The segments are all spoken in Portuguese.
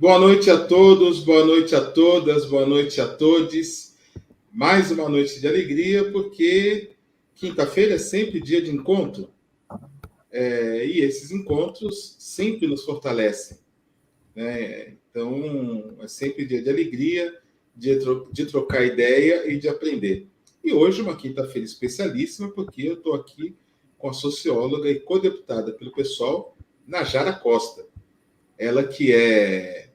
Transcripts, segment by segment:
Boa noite a todos, boa noite a todas, boa noite a todos. Mais uma noite de alegria, porque quinta-feira é sempre dia de encontro. E esses encontros sempre nos fortalecem, né? Então, é sempre dia de alegria, de trocar ideia e de aprender. E hoje, uma quinta-feira especialíssima, porque eu estou aqui com a socióloga e co-deputada pelo PSOL, Najara Costa. Ela que é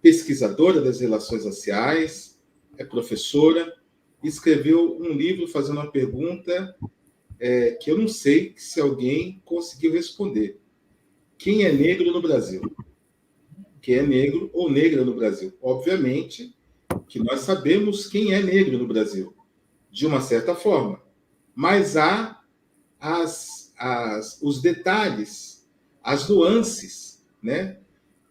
pesquisadora das relações raciais, é professora, escreveu um livro fazendo uma pergunta que eu não sei se alguém conseguiu responder. Quem é negro no Brasil? Quem é negro ou negra no Brasil? Obviamente que nós sabemos quem é negro no Brasil, de uma certa forma, mas há os detalhes, as nuances, né?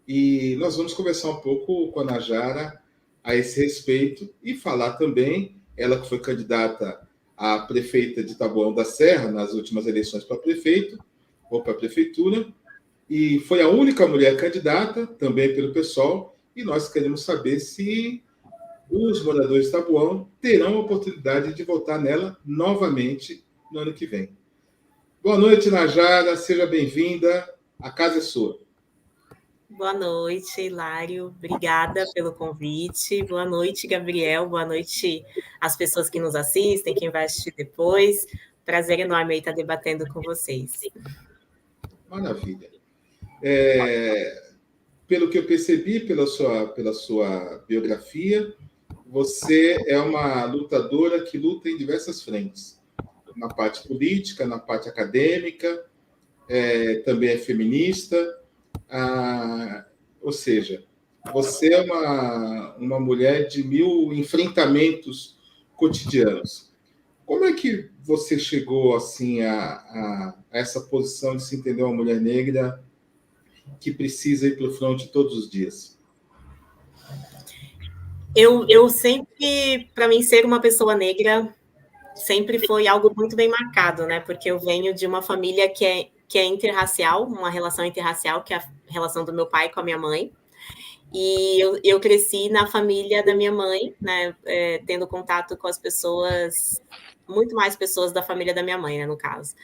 E nós vamos conversar um pouco com a Najara a esse respeito e falar também, ela que foi candidata a prefeita de Taboão da Serra nas últimas eleições para prefeito ou para prefeitura, e foi a única mulher candidata também pelo PSOL, e nós queremos saber se os moradores de Taboão terão a oportunidade de votar nela novamente no ano que vem. Boa noite, Najara, seja bem-vinda, a casa é sua. Boa noite, Hilário. Obrigada pelo convite. Boa noite, Gabriel. Boa noite às pessoas que nos assistem, quem vai assistir depois. Prazer enorme estar debatendo com vocês. Maravilha. Pelo que eu percebi pela sua biografia, você é uma lutadora que luta em diversas frentes. Na parte política, na parte acadêmica, também é feminista. Ou seja, você é uma mulher de 1000 enfrentamentos cotidianos. Como é que você chegou assim a essa posição de se entender uma mulher negra que precisa ir para o fronte todos os dias? Eu sempre, para mim, ser uma pessoa negra sempre foi algo muito bem marcado, né? Porque eu venho de uma família que é interracial, uma relação interracial, que é a relação do meu pai com a minha mãe. E eu cresci na família da minha mãe, né? Tendo contato com as pessoas, muito mais pessoas da família da minha mãe, né, no caso.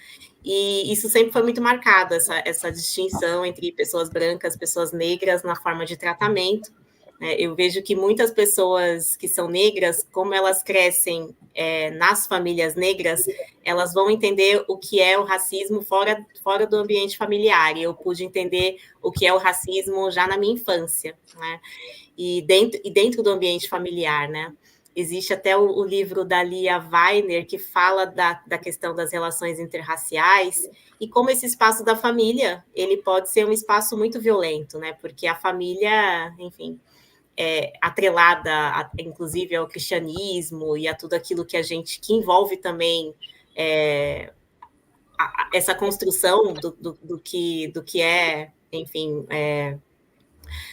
E isso sempre foi muito marcado, essa distinção entre pessoas brancas, pessoas negras na forma de tratamento. Eu vejo que muitas pessoas que são negras, como elas crescem nas famílias negras, elas vão entender o que é o racismo fora do ambiente familiar. E eu pude entender o que é o racismo já na minha infância, né? E dentro do ambiente familiar, né? Existe até o livro da Lia Weiner, que fala da questão das relações interraciais e como esse espaço da família, ele pode ser um espaço muito violento, né? Porque a família, enfim, atrelada, inclusive, ao cristianismo e a tudo aquilo que envolve também essa construção do que é, enfim,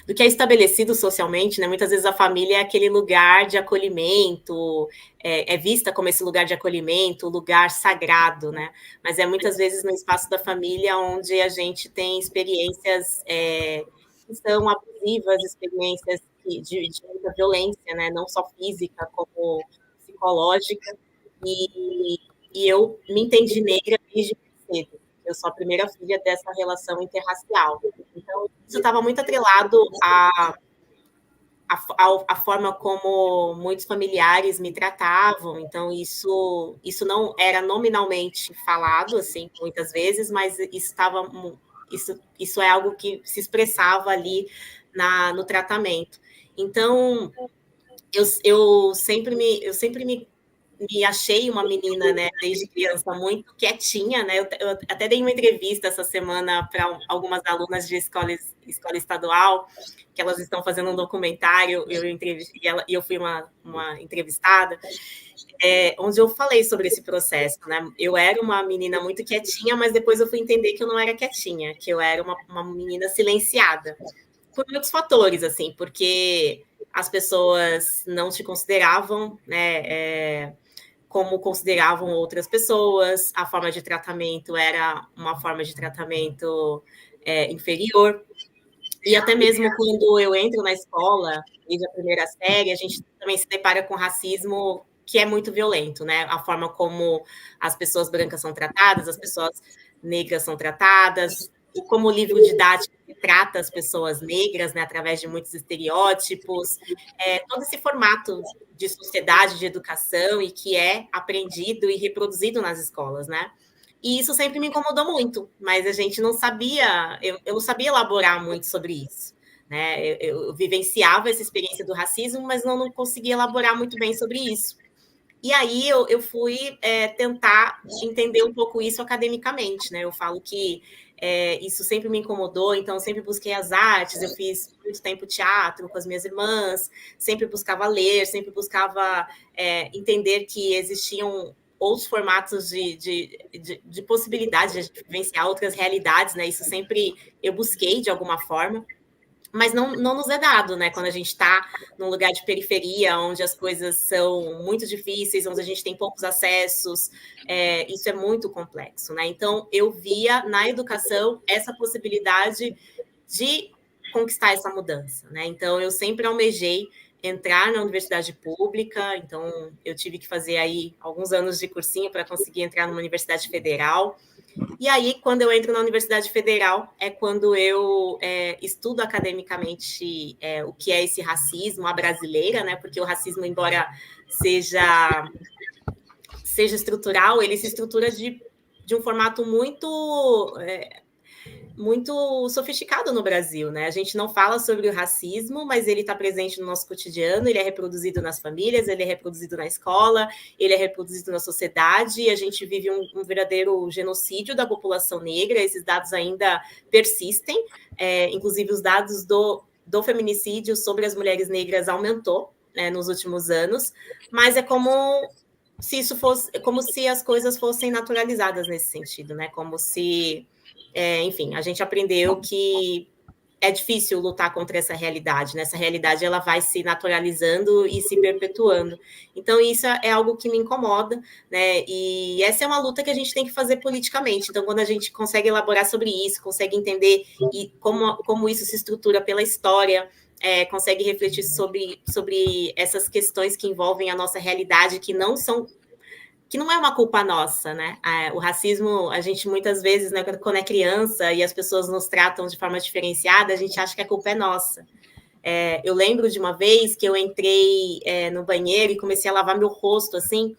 do que é estabelecido socialmente, né? Muitas vezes a família é aquele lugar de acolhimento, é vista como esse lugar de acolhimento, lugar sagrado, né? Mas é muitas vezes no espaço da família onde a gente tem experiências que são abusivas, experiências de muita violência, né? Não só física, como psicológica. E eu me entendi negra desde cedo. Eu sou a primeira filha dessa relação interracial. Então, isso estava muito atrelado à forma como muitos familiares me tratavam. Então, isso não era nominalmente falado, assim, muitas vezes, mas isso é algo que se expressava ali no tratamento. Então, eu sempre me achei uma menina, né, desde criança, muito quietinha, né? Eu até dei uma entrevista essa semana para algumas alunas de escola estadual, que elas estão fazendo um documentário, e eu fui uma entrevistada, onde eu falei sobre esse processo, né? Eu era uma menina muito quietinha, mas depois eu fui entender que eu não era quietinha, que eu era uma menina silenciada, por muitos fatores, assim, porque as pessoas não te consideravam, né? Como consideravam outras pessoas, a forma de tratamento era uma forma de tratamento inferior. E até mesmo quando eu entro na escola, desde a primeira série, a gente também se depara com racismo que é muito violento, né? A forma como as pessoas brancas são tratadas, as pessoas negras são tratadas, e como o livro didático trata as pessoas negras, né, através de muitos estereótipos, todo esse formato de sociedade, de educação, e que é aprendido e reproduzido nas escolas, né? E isso sempre me incomodou muito, mas a gente não sabia, eu não sabia elaborar muito sobre isso. Né? Eu vivenciava essa experiência do racismo, mas não conseguia elaborar muito bem sobre isso. E aí eu fui tentar entender um pouco isso academicamente. Né? Eu falo que isso sempre me incomodou, então sempre busquei as artes, eu fiz muito tempo teatro com as minhas irmãs, sempre buscava ler, sempre buscava entender que existiam outros formatos de possibilidades de a gente vivenciar outras realidades, né? Isso sempre eu busquei de alguma forma, mas não nos é dado, né? Quando a gente está num lugar de periferia, onde as coisas são muito difíceis, onde a gente tem poucos acessos, isso é muito complexo, né? Então, eu via na educação essa possibilidade de conquistar essa mudança, né? Então, eu sempre almejei entrar na universidade pública, então eu tive que fazer aí alguns anos de cursinho para conseguir entrar numa universidade federal. E aí, quando eu entro na Universidade Federal, é quando eu estudo academicamente o que é esse racismo, a brasileira, né? Porque o racismo, embora seja estrutural, ele se estrutura de um formato muito sofisticado no Brasil, né? A gente não fala sobre o racismo, mas ele está presente no nosso cotidiano, ele é reproduzido nas famílias, ele é reproduzido na escola, ele é reproduzido na sociedade, e a gente vive um verdadeiro genocídio da população negra, esses dados ainda persistem, inclusive os dados do feminicídio sobre as mulheres negras aumentou, né, nos últimos anos, mas é como se isso fosse, como se as coisas fossem naturalizadas nesse sentido, né? Como se enfim, a gente aprendeu que é difícil lutar contra essa realidade, né? Essa realidade ela vai se naturalizando e se perpetuando. Então, isso é algo que me incomoda, né? E essa é uma luta que a gente tem que fazer politicamente. Então, quando a gente consegue elaborar sobre isso, consegue entender como isso se estrutura pela história, consegue refletir sobre essas questões que envolvem a nossa realidade, que não é uma culpa nossa, né? O racismo, a gente muitas vezes, né, quando é criança e as pessoas nos tratam de forma diferenciada, a gente acha que a culpa é nossa. Eu lembro de uma vez que eu entrei no banheiro e comecei a lavar meu rosto, assim,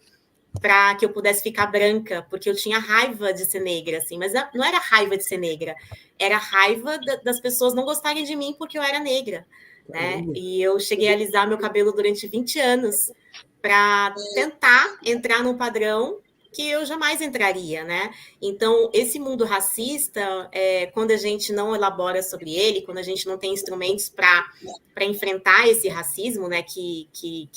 para que eu pudesse ficar branca, porque eu tinha raiva de ser negra, assim, mas não era raiva de ser negra, era raiva das pessoas não gostarem de mim porque eu era negra, né? E eu cheguei a alisar meu cabelo durante 20 anos, para tentar entrar num padrão que eu jamais entraria, né? Então, esse mundo racista, quando a gente não elabora sobre ele, quando a gente não tem instrumentos para enfrentar esse racismo, né, que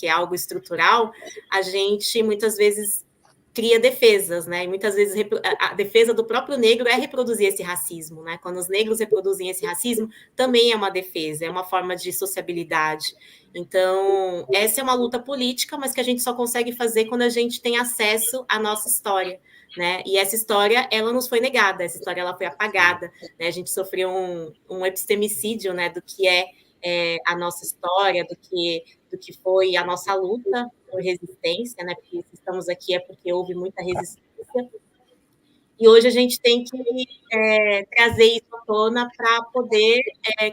é algo estrutural, a gente muitas vezes cria defesas, né? E muitas vezes a defesa do próprio negro é reproduzir esse racismo, né? Quando os negros reproduzem esse racismo, também é uma defesa, é uma forma de sociabilidade. Então, essa é uma luta política, mas que a gente só consegue fazer quando a gente tem acesso à nossa história, né? E essa história, ela nos foi negada, essa história ela foi apagada, né? A gente sofreu um epistemicídio, né, do que é a nossa história, do que foi a nossa luta por resistência, né? Porque se estamos aqui é porque houve muita resistência. E hoje a gente tem que trazer isso à tona para poder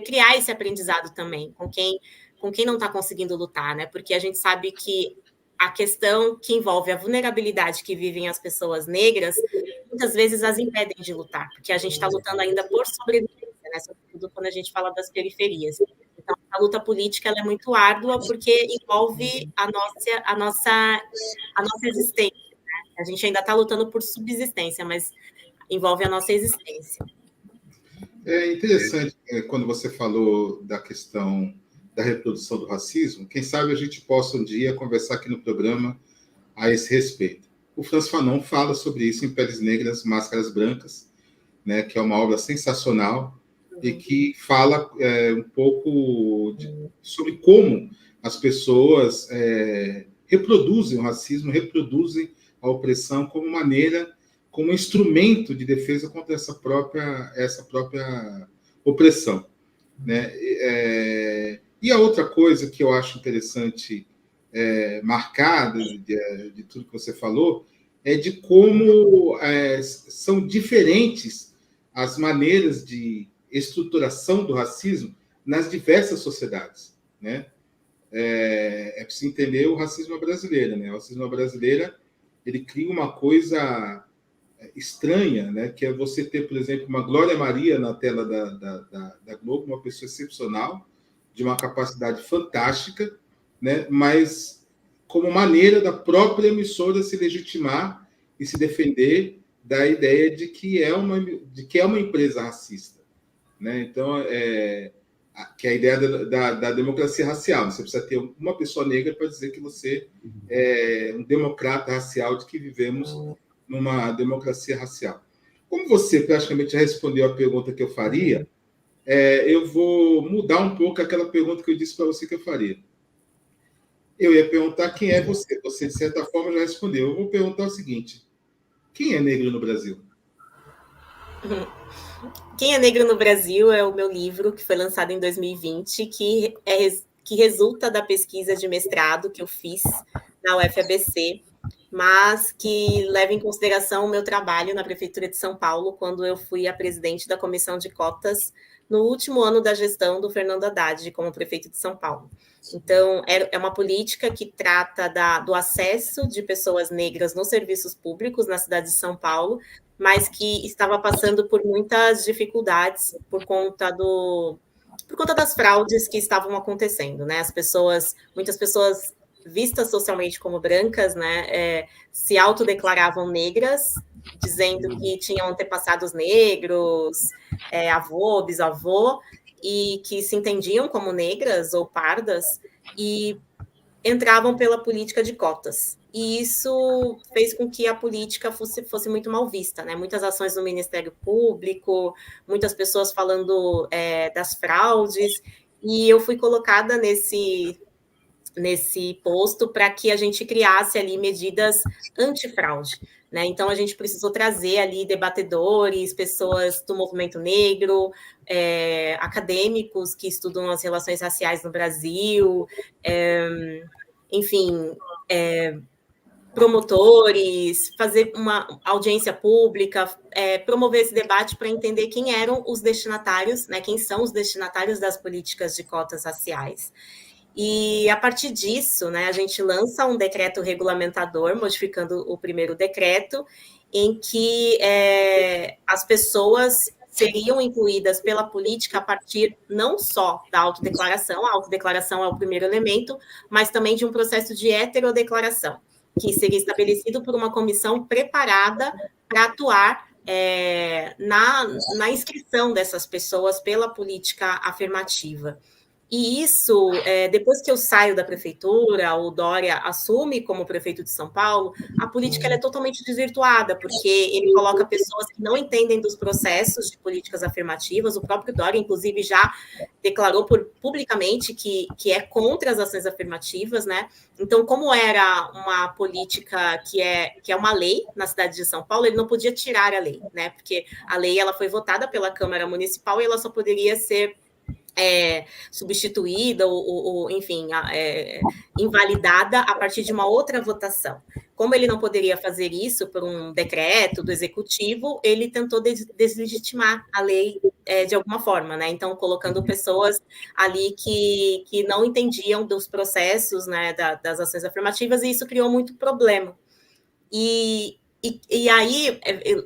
criar esse aprendizado também com quem não está conseguindo lutar, né? Porque a gente sabe que a questão que envolve a vulnerabilidade que vivem as pessoas negras, muitas vezes as impedem de lutar, porque a gente está lutando ainda por sobrevivência, né? Sobretudo quando a gente fala das periferias. Então, a luta política ela é muito árdua porque envolve a nossa existência. Né? A gente ainda está lutando por subsistência, mas envolve a nossa existência. É interessante quando você falou da questão da reprodução do racismo. Quem sabe a gente possa um dia conversar aqui no programa a esse respeito. O Frantz Fanon fala sobre isso em Peles Negras, Máscaras Brancas, né, que é uma obra sensacional e que fala um pouco sobre como as pessoas reproduzem o racismo, reproduzem a opressão como maneira, como instrumento de defesa contra essa própria opressão. né? E a outra coisa que eu acho interessante marcar de tudo que você falou é de como são diferentes as maneiras de estruturação do racismo nas diversas sociedades, né? É preciso entender o racismo brasileiro, né? O racismo brasileiro, ele cria uma coisa estranha, né? Que é você ter, por exemplo, uma Glória Maria na tela da Globo, uma pessoa excepcional, de uma capacidade fantástica, né? Mas como maneira da própria emissora se legitimar e se defender da ideia de que é uma empresa racista, né? Então, que é a ideia da democracia racial. Você precisa ter uma pessoa negra para dizer que você é um democrata racial, de que vivemos numa democracia racial. Como você praticamente já respondeu a pergunta que eu faria, eu vou mudar um pouco aquela pergunta que eu disse para você que eu faria. Eu ia perguntar quem é você. Você, de certa forma, já respondeu. Eu vou perguntar o seguinte: quem é negro no Brasil? Quem é Negro no Brasil é o meu livro, que foi lançado em 2020, que resulta da pesquisa de mestrado que eu fiz na UFABC, mas que leva em consideração o meu trabalho na Prefeitura de São Paulo, quando eu fui a presidente da Comissão de Cotas no último ano da gestão do Fernando Haddad como prefeito de São Paulo. Então, é uma política que trata do acesso de pessoas negras nos serviços públicos na cidade de São Paulo, mas que estava passando por muitas dificuldades por conta das fraudes que estavam acontecendo, né? Muitas pessoas vistas socialmente como brancas, né, se autodeclaravam negras, dizendo que tinham antepassados negros, avô, bisavô, e que se entendiam como negras ou pardas, e entravam pela política de cotas. E isso fez com que a política fosse muito mal vista, né? Muitas ações no Ministério Público, muitas pessoas falando das fraudes, e eu fui colocada nesse posto para que a gente criasse ali medidas antifraude, né? Então a gente precisou trazer ali debatedores, pessoas do movimento negro, acadêmicos que estudam as relações raciais no Brasil, enfim, promotores, fazer uma audiência pública, promover esse debate para entender quem eram os destinatários, né? Quem são os destinatários das políticas de cotas raciais. E, a partir disso, né, a gente lança um decreto regulamentador, modificando o primeiro decreto, em que as pessoas seriam incluídas pela política a partir não só da autodeclaração, a autodeclaração é o primeiro elemento, mas também de um processo de heterodeclaração, que seria estabelecido por uma comissão preparada para atuar na inscrição dessas pessoas pela política afirmativa. E isso, depois que eu saio da prefeitura, o Dória assume como prefeito de São Paulo, a política ela é totalmente desvirtuada, porque ele coloca pessoas que não entendem dos processos de políticas afirmativas. O próprio Dória, inclusive, já declarou publicamente que é contra as ações afirmativas, né? Então, como era uma política que é uma lei na cidade de São Paulo, ele não podia tirar a lei, né? Porque a lei ela foi votada pela Câmara Municipal e ela só poderia ser substituída ou enfim, invalidada a partir de uma outra votação. Como ele não poderia fazer isso por um decreto do executivo, ele tentou deslegitimar a lei de alguma forma, né? Então, colocando pessoas ali que não entendiam dos processos, né, das ações afirmativas, e isso criou muito problema. E aí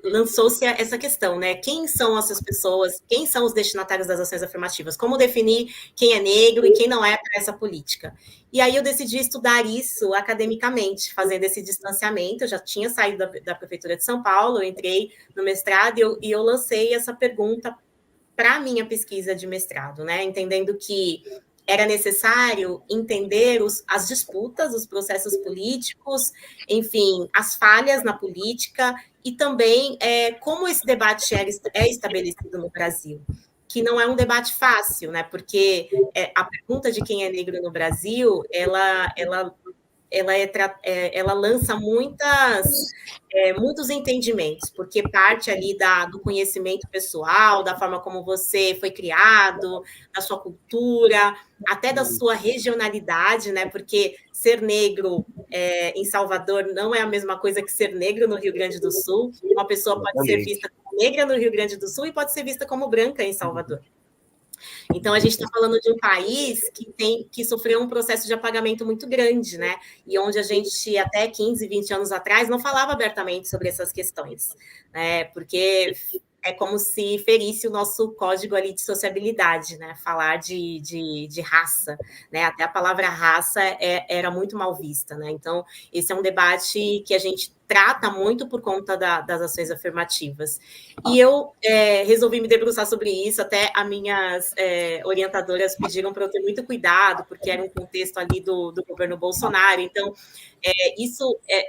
lançou-se essa questão, né? Quem são essas pessoas? Quem são os destinatários das ações afirmativas? Como definir quem é negro e quem não é para essa política? E aí eu decidi estudar isso academicamente, fazendo esse distanciamento. Eu já tinha saído da Prefeitura de São Paulo, eu entrei no mestrado e eu lancei essa pergunta para a minha pesquisa de mestrado, né? Entendendo que era necessário entender as disputas, os processos políticos, enfim, as falhas na política e também como esse debate é estabelecido no Brasil, que não é um debate fácil, né? Porque a pergunta de quem é negro no Brasil, ela ela lança muitos entendimentos, porque parte ali do conhecimento pessoal, da forma como você foi criado, da sua cultura, até da sua regionalidade, né? Porque ser negro em Salvador não é a mesma coisa que ser negro no Rio Grande do Sul. Uma pessoa pode ser vista como negra no Rio Grande do Sul e pode ser vista como branca em Salvador. Então, a gente está falando de um país que sofreu um processo de apagamento muito grande, né? E onde a gente, até 15, 20 anos atrás, não falava abertamente sobre essas questões, né? Porque é como se ferisse o nosso código ali de sociabilidade, né? Falar de raça, né? Até a palavra raça era muito mal vista, né? Então, esse é um debate que a gente trata muito por conta das ações afirmativas. E eu resolvi me debruçar sobre isso, até as minhas orientadoras pediram para eu ter muito cuidado, porque era um contexto ali do governo Bolsonaro. Então,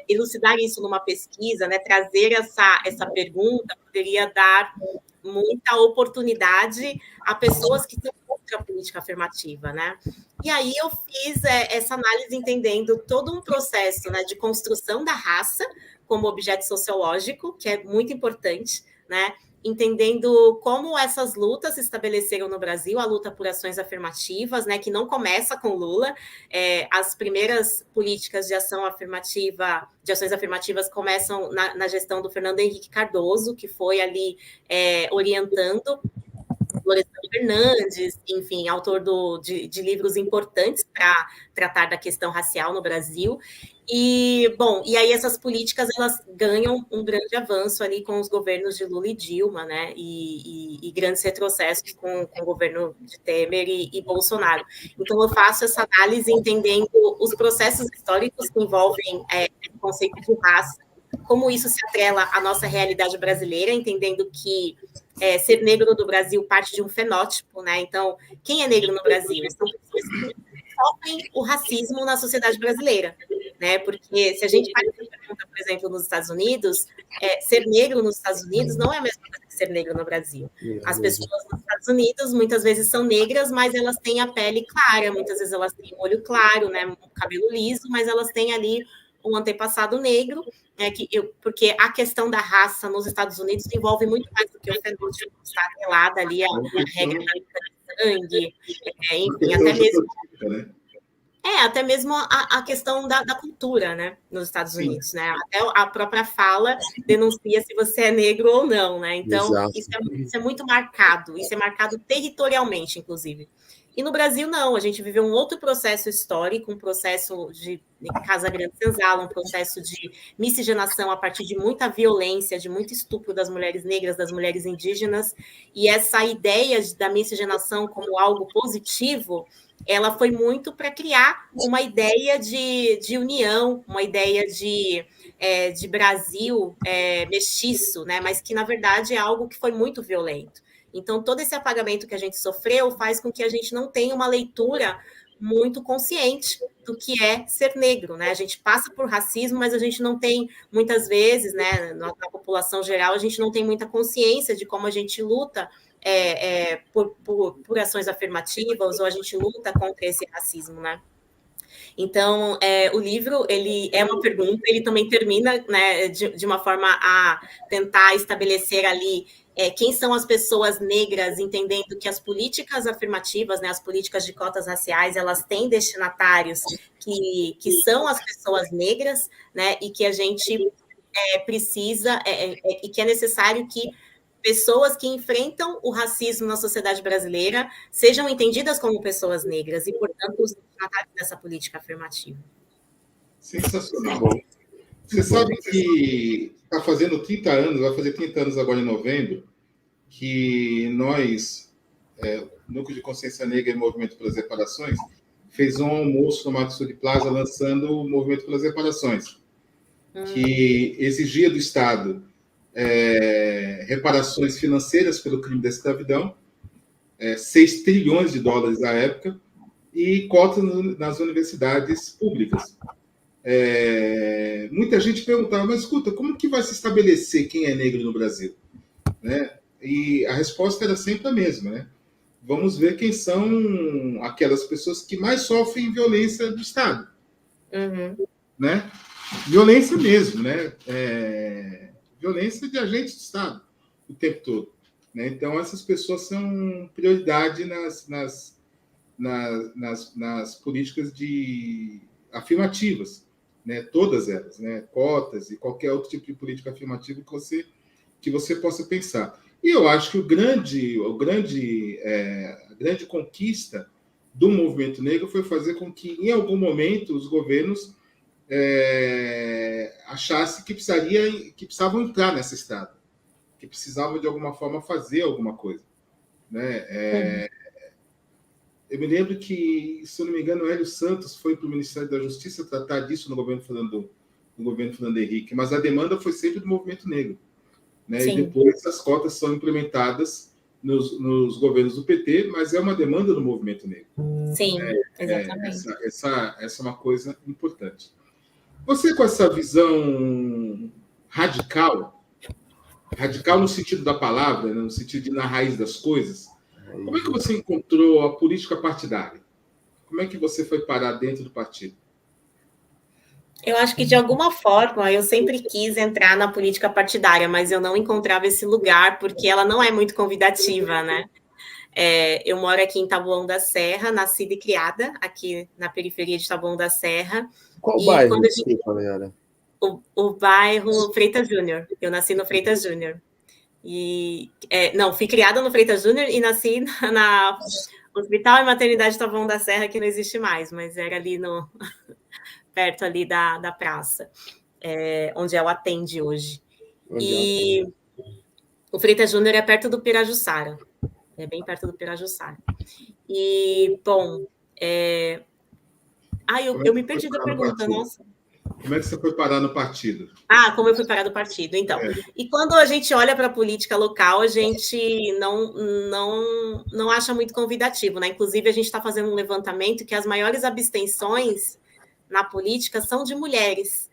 elucidar isso numa pesquisa, né, trazer essa pergunta, poderia dar muita oportunidade a pessoas que estão contra a política afirmativa, né? E aí eu fiz essa análise entendendo todo um processo, né, de construção da raça como objeto sociológico, que é muito importante, né? Entendendo como essas lutas se estabeleceram no Brasil, a luta por ações afirmativas, né, que não começa com Lula. As primeiras políticas de ações afirmativas começam na gestão do Fernando Henrique Cardoso, que foi ali orientando Florestan Fernandes, enfim, autor de livros importantes para tratar da questão racial no Brasil. E aí essas políticas elas ganham um grande avanço ali com os governos de Lula e Dilma, né? E grandes retrocessos com o governo de Temer e Bolsonaro. Então eu faço essa análise entendendo os processos históricos que envolvem o conceito de raça, como isso se atrela à nossa realidade brasileira, entendendo que ser negro no Brasil parte de um fenótipo, né? Então, quem é negro no Brasil? São pessoas que sofrem o racismo na sociedade brasileira, né? Porque se a gente faz essa pergunta, por exemplo, nos Estados Unidos, ser negro nos Estados Unidos não é a mesma coisa que ser negro no Brasil. As pessoas nos Estados Unidos muitas vezes são negras, mas elas têm a pele clara, muitas vezes elas têm olho claro, né? Um cabelo liso, mas elas têm ali um antepassado negro, porque a questão da raça nos Estados Unidos envolve muito mais do que o fenótipo, está atrelada ali a regra da sangue, enfim, até mesmo a questão da cultura, né, nos Estados Unidos, né? Até a própria fala denuncia se você é negro ou não, né? Então, isso é muito marcado, isso é marcado territorialmente, inclusive. E no Brasil, não, a gente viveu um outro processo histórico, um processo de Casa Grande Senzala, um processo de miscigenação a partir de muita violência, de muito estupro das mulheres negras, das mulheres indígenas, e essa ideia da miscigenação como algo positivo, ela foi muito para criar uma ideia de união, uma ideia de Brasil mestiço, né? Mas que, na verdade, é algo que foi muito violento. Então, todo esse apagamento que a gente sofreu faz com que a gente não tenha uma leitura muito consciente do que é ser negro, né? A gente passa por racismo, mas a gente não tem, muitas vezes, né, na população geral, a gente não tem muita consciência de como a gente luta por ações afirmativas, ou a gente luta contra esse racismo, né? Então, o livro, ele é uma pergunta, ele também termina, né, de uma forma a tentar estabelecer ali quem são as pessoas negras, entendendo que as políticas afirmativas, né, as políticas de cotas raciais, elas têm destinatários que são as pessoas negras, né, e que a gente precisa, e que é necessário que pessoas que enfrentam o racismo na sociedade brasileira sejam entendidas como pessoas negras e, portanto, os destinatários dessa política afirmativa. Sensacional. Você sabe que está fazendo 30 anos, vai fazer 30 anos agora em novembro, que nós, Núcleo de Consciência Negra e Movimento pelas Reparações, fez um almoço no Max de Plaza lançando o Movimento pelas Reparações, que exigia do Estado reparações financeiras pelo crime da escravidão, 6 trilhões de dólares à época, e cotas nas universidades públicas. Muita gente perguntava, mas escuta, como que vai se estabelecer quem é negro no Brasil? Né? E a resposta era sempre a mesma, né? Vamos ver quem são aquelas pessoas que mais sofrem violência do Estado. Uhum. né? Violência mesmo, né? Violência de agentes de Estado o tempo todo. Né? Então, essas pessoas são prioridade nas políticas afirmativas, né? Todas elas, né? Cotas e qualquer outro tipo de política afirmativa que você possa pensar. E eu acho que a grande conquista do movimento negro foi fazer com que, em algum momento, os governos achassem que precisavam entrar nessa estrada, que precisavam, de alguma forma, fazer alguma coisa. Né? Eu me lembro que, se eu não me engano, o Hélio Santos foi para o Ministério da Justiça tratar disso no governo Fernando Henrique, mas a demanda foi sempre do movimento negro. Né? E depois as cotas são implementadas nos governos do PT, mas é uma demanda do movimento negro. Sim, exatamente. Essa é uma coisa importante. Você, com essa visão radical no sentido da palavra, né? No sentido de ir na raiz das coisas, como é que você encontrou a política partidária? Como é que você foi parar dentro do partido? Eu acho que, de alguma forma, eu sempre quis entrar na política partidária, mas eu não encontrava esse lugar, porque ela não é muito convidativa, né? Eu moro aqui em Taboão da Serra, nascida e criada aqui na periferia de Taboão da Serra. Qual bairro? Galera? O bairro Freitas Júnior. Eu nasci no Freitas Júnior. Fui criada no Freitas Júnior e nasci na Hospital e Maternidade Taboão da Serra, que não existe mais, mas era ali perto ali da praça, onde ela atende hoje. E o Freitas Júnior é perto do Pirajussara. É bem perto do Pirajussara. E, bom... eu me perdi da pergunta, nossa. Como é que você foi parar no partido? Como eu fui parar no partido, então. E quando a gente olha para a política local, a gente não acha muito convidativo, né? Inclusive, a gente está fazendo um levantamento que as maiores abstenções na política são de mulheres.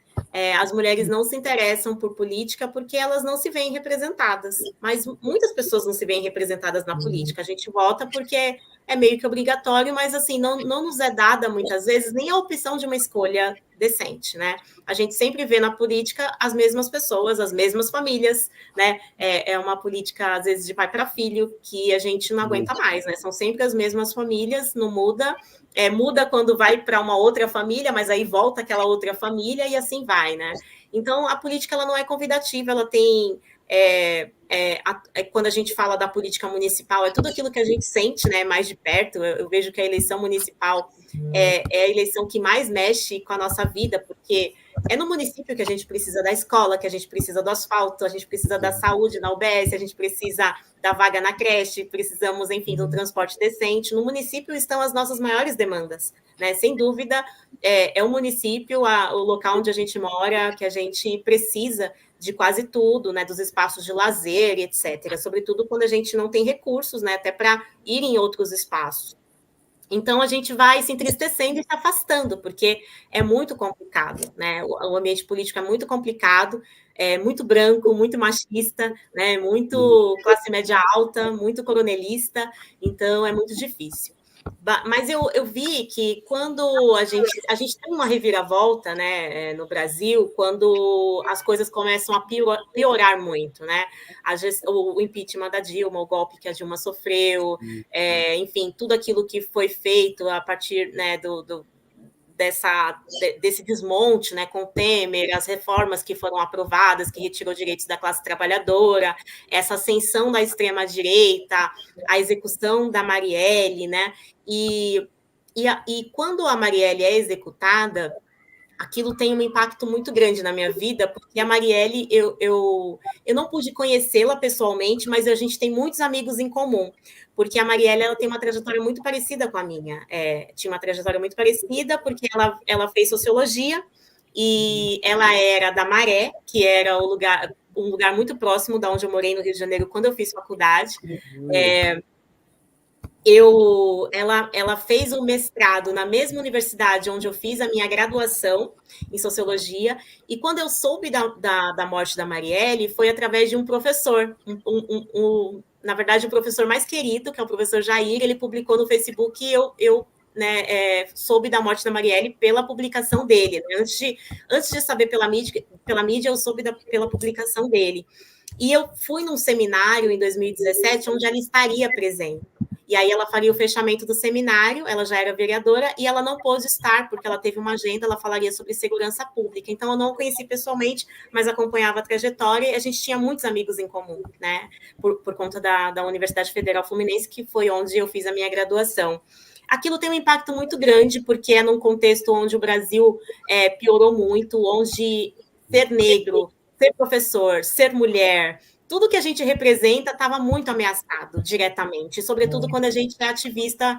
As mulheres não se interessam por política porque elas não se veem representadas. Mas muitas pessoas não se veem representadas na política. A gente vota porque é meio que obrigatório, mas assim, não nos é dada muitas vezes nem a opção de uma escolha decente, né? A gente sempre vê na política as mesmas pessoas, as mesmas famílias, né? É uma política, às vezes, de pai para filho, que a gente não aguenta mais, né? São sempre as mesmas famílias, não muda. Muda quando vai para uma outra família, mas aí volta aquela outra família e assim vai, né? Então, a política ela não é convidativa, ela tem... quando a gente fala da política municipal, é tudo aquilo que a gente sente, né, mais de perto. Eu vejo que a eleição municipal é a eleição que mais mexe com a nossa vida, porque é no município que a gente precisa da escola, que a gente precisa do asfalto, a gente precisa da saúde na UBS, a gente precisa da vaga na creche, precisamos, enfim, do transporte decente. No município estão as nossas maiores demandas, né? Sem dúvida, é o município, o local onde a gente mora, que a gente precisa de quase tudo, né, dos espaços de lazer, etc. Sobretudo quando a gente não tem recursos, né, até para ir em outros espaços. Então, a gente vai se entristecendo e se afastando, porque é muito complicado, né? O ambiente político é muito complicado, é muito branco, muito machista, né? Muito classe média alta, muito coronelista, então é muito difícil. Mas eu vi que quando a gente tem uma reviravolta, né, no Brasil, quando as coisas começam a piorar muito, né? O impeachment da Dilma, o golpe que a Dilma sofreu, enfim, tudo aquilo que foi feito a partir, né, desse desmonte, né, com o Temer, as reformas que foram aprovadas, que retirou direitos da classe trabalhadora, essa ascensão da extrema-direita, a execução da Marielle, né, e quando a Marielle é executada, aquilo tem um impacto muito grande na minha vida, porque a Marielle, eu não pude conhecê-la pessoalmente, mas a gente tem muitos amigos em comum, porque a Marielle ela tem uma trajetória muito parecida com a minha. Tinha uma trajetória muito parecida, porque ela fez sociologia, e ela era da Maré, que era um lugar muito próximo da onde eu morei no Rio de Janeiro quando eu fiz faculdade. Ela fez o mestrado na mesma universidade onde eu fiz a minha graduação em sociologia, e quando eu soube da morte da Marielle, foi através de um professor, na verdade, o professor mais querido, que é o professor Jair. Ele publicou no Facebook, e eu né, soube da morte da Marielle pela publicação dele. Né? Antes de saber pela mídia, eu soube pela publicação dele. E eu fui num seminário em 2017 onde ela estaria presente. E aí ela faria o fechamento do seminário, ela já era vereadora, e ela não pôde estar, porque ela teve uma agenda, ela falaria sobre segurança pública. Então, eu não a conheci pessoalmente, mas acompanhava a trajetória, e a gente tinha muitos amigos em comum, né? Por conta da Universidade Federal Fluminense, que foi onde eu fiz a minha graduação. Aquilo tem um impacto muito grande, porque é num contexto onde o Brasil piorou muito, onde ser negro, ser professor, ser mulher, tudo que a gente representa estava muito ameaçado diretamente, sobretudo quando a gente é ativista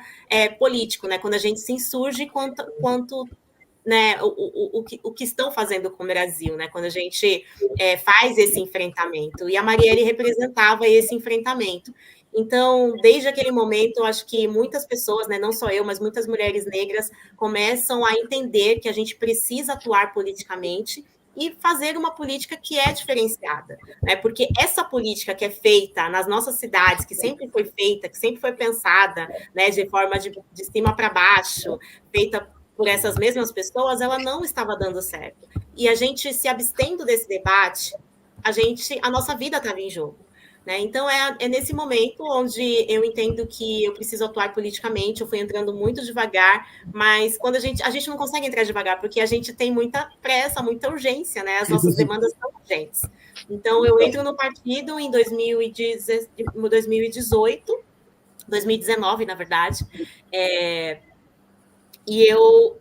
político, né? Quando a gente se insurge quanto né, o que estão fazendo com o Brasil, né? Quando a gente faz esse enfrentamento. E a Marielle representava esse enfrentamento. Então, desde aquele momento, eu acho que muitas pessoas, né, não só eu, mas muitas mulheres negras, começam a entender que a gente precisa atuar politicamente e fazer uma política que é diferenciada, né? Porque essa política que é feita nas nossas cidades, que sempre foi feita, que sempre foi pensada, né, de forma de cima para baixo, feita por essas mesmas pessoas, ela não estava dando certo. E a gente se abstendo desse debate, a nossa vida estava em jogo. Né? Então, é nesse momento onde eu entendo que eu preciso atuar politicamente, eu fui entrando muito devagar, mas quando a gente não consegue entrar devagar, porque a gente tem muita pressa, muita urgência, né? As nossas demandas são urgentes. Então, eu entro no partido em 2019, na verdade, e eu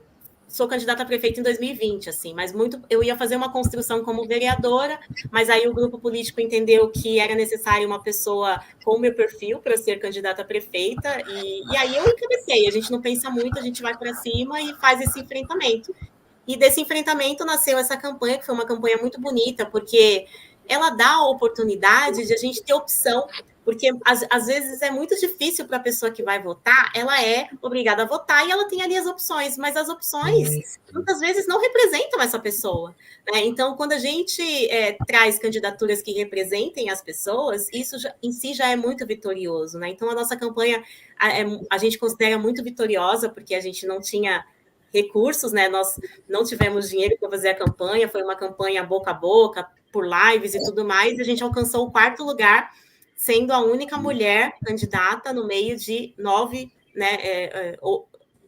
sou candidata a prefeita em 2020, assim, mas eu ia fazer uma construção como vereadora, mas aí o grupo político entendeu que era necessário uma pessoa com o meu perfil para ser candidata a prefeita, e aí eu encabecei. A gente não pensa muito, a gente vai para cima e faz esse enfrentamento. E desse enfrentamento nasceu essa campanha, que foi uma campanha muito bonita, porque ela dá a oportunidade de a gente ter opção, porque às vezes é muito difícil para a pessoa que vai votar, ela é obrigada a votar e ela tem ali as opções, mas as opções muitas vezes não representam essa pessoa. Né? Então, quando a gente traz candidaturas que representem as pessoas, isso em si já é muito vitorioso. Né? Então, a nossa campanha a gente considera muito vitoriosa, porque a gente não tinha recursos, né? Nós não tivemos dinheiro para fazer a campanha, foi uma campanha boca a boca, por lives e tudo mais, e a gente alcançou o 4º lugar, sendo a única mulher candidata no meio de 9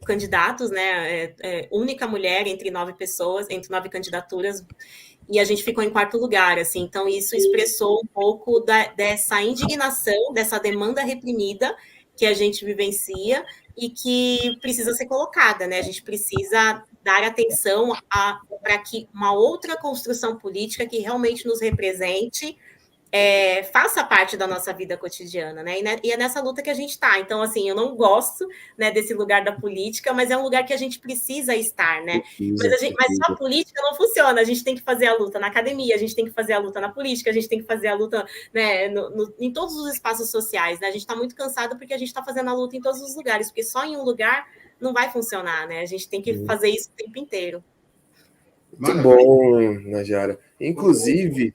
candidatos, né? Única mulher entre 9 pessoas, entre 9 candidaturas, e a gente ficou em 4º lugar, assim. Então, isso expressou um pouco dessa indignação, dessa demanda reprimida que a gente vivencia e que precisa ser colocada, né? A gente precisa dar atenção para que uma outra construção política que realmente nos represente faça parte da nossa vida cotidiana, né? E é nessa luta que a gente está. Então, assim, eu não gosto, né, desse lugar da política, mas é um lugar que a gente precisa estar, né? Mas só a política não funciona. A gente tem que fazer a luta na academia, a gente tem que fazer a luta na política, a gente tem que fazer a luta, né, em todos os espaços sociais, né? A gente está muito cansado porque a gente está fazendo a luta em todos os lugares, porque só em um lugar não vai funcionar, né? A gente tem que fazer isso o tempo inteiro. Muito bom, Najara. Inclusive,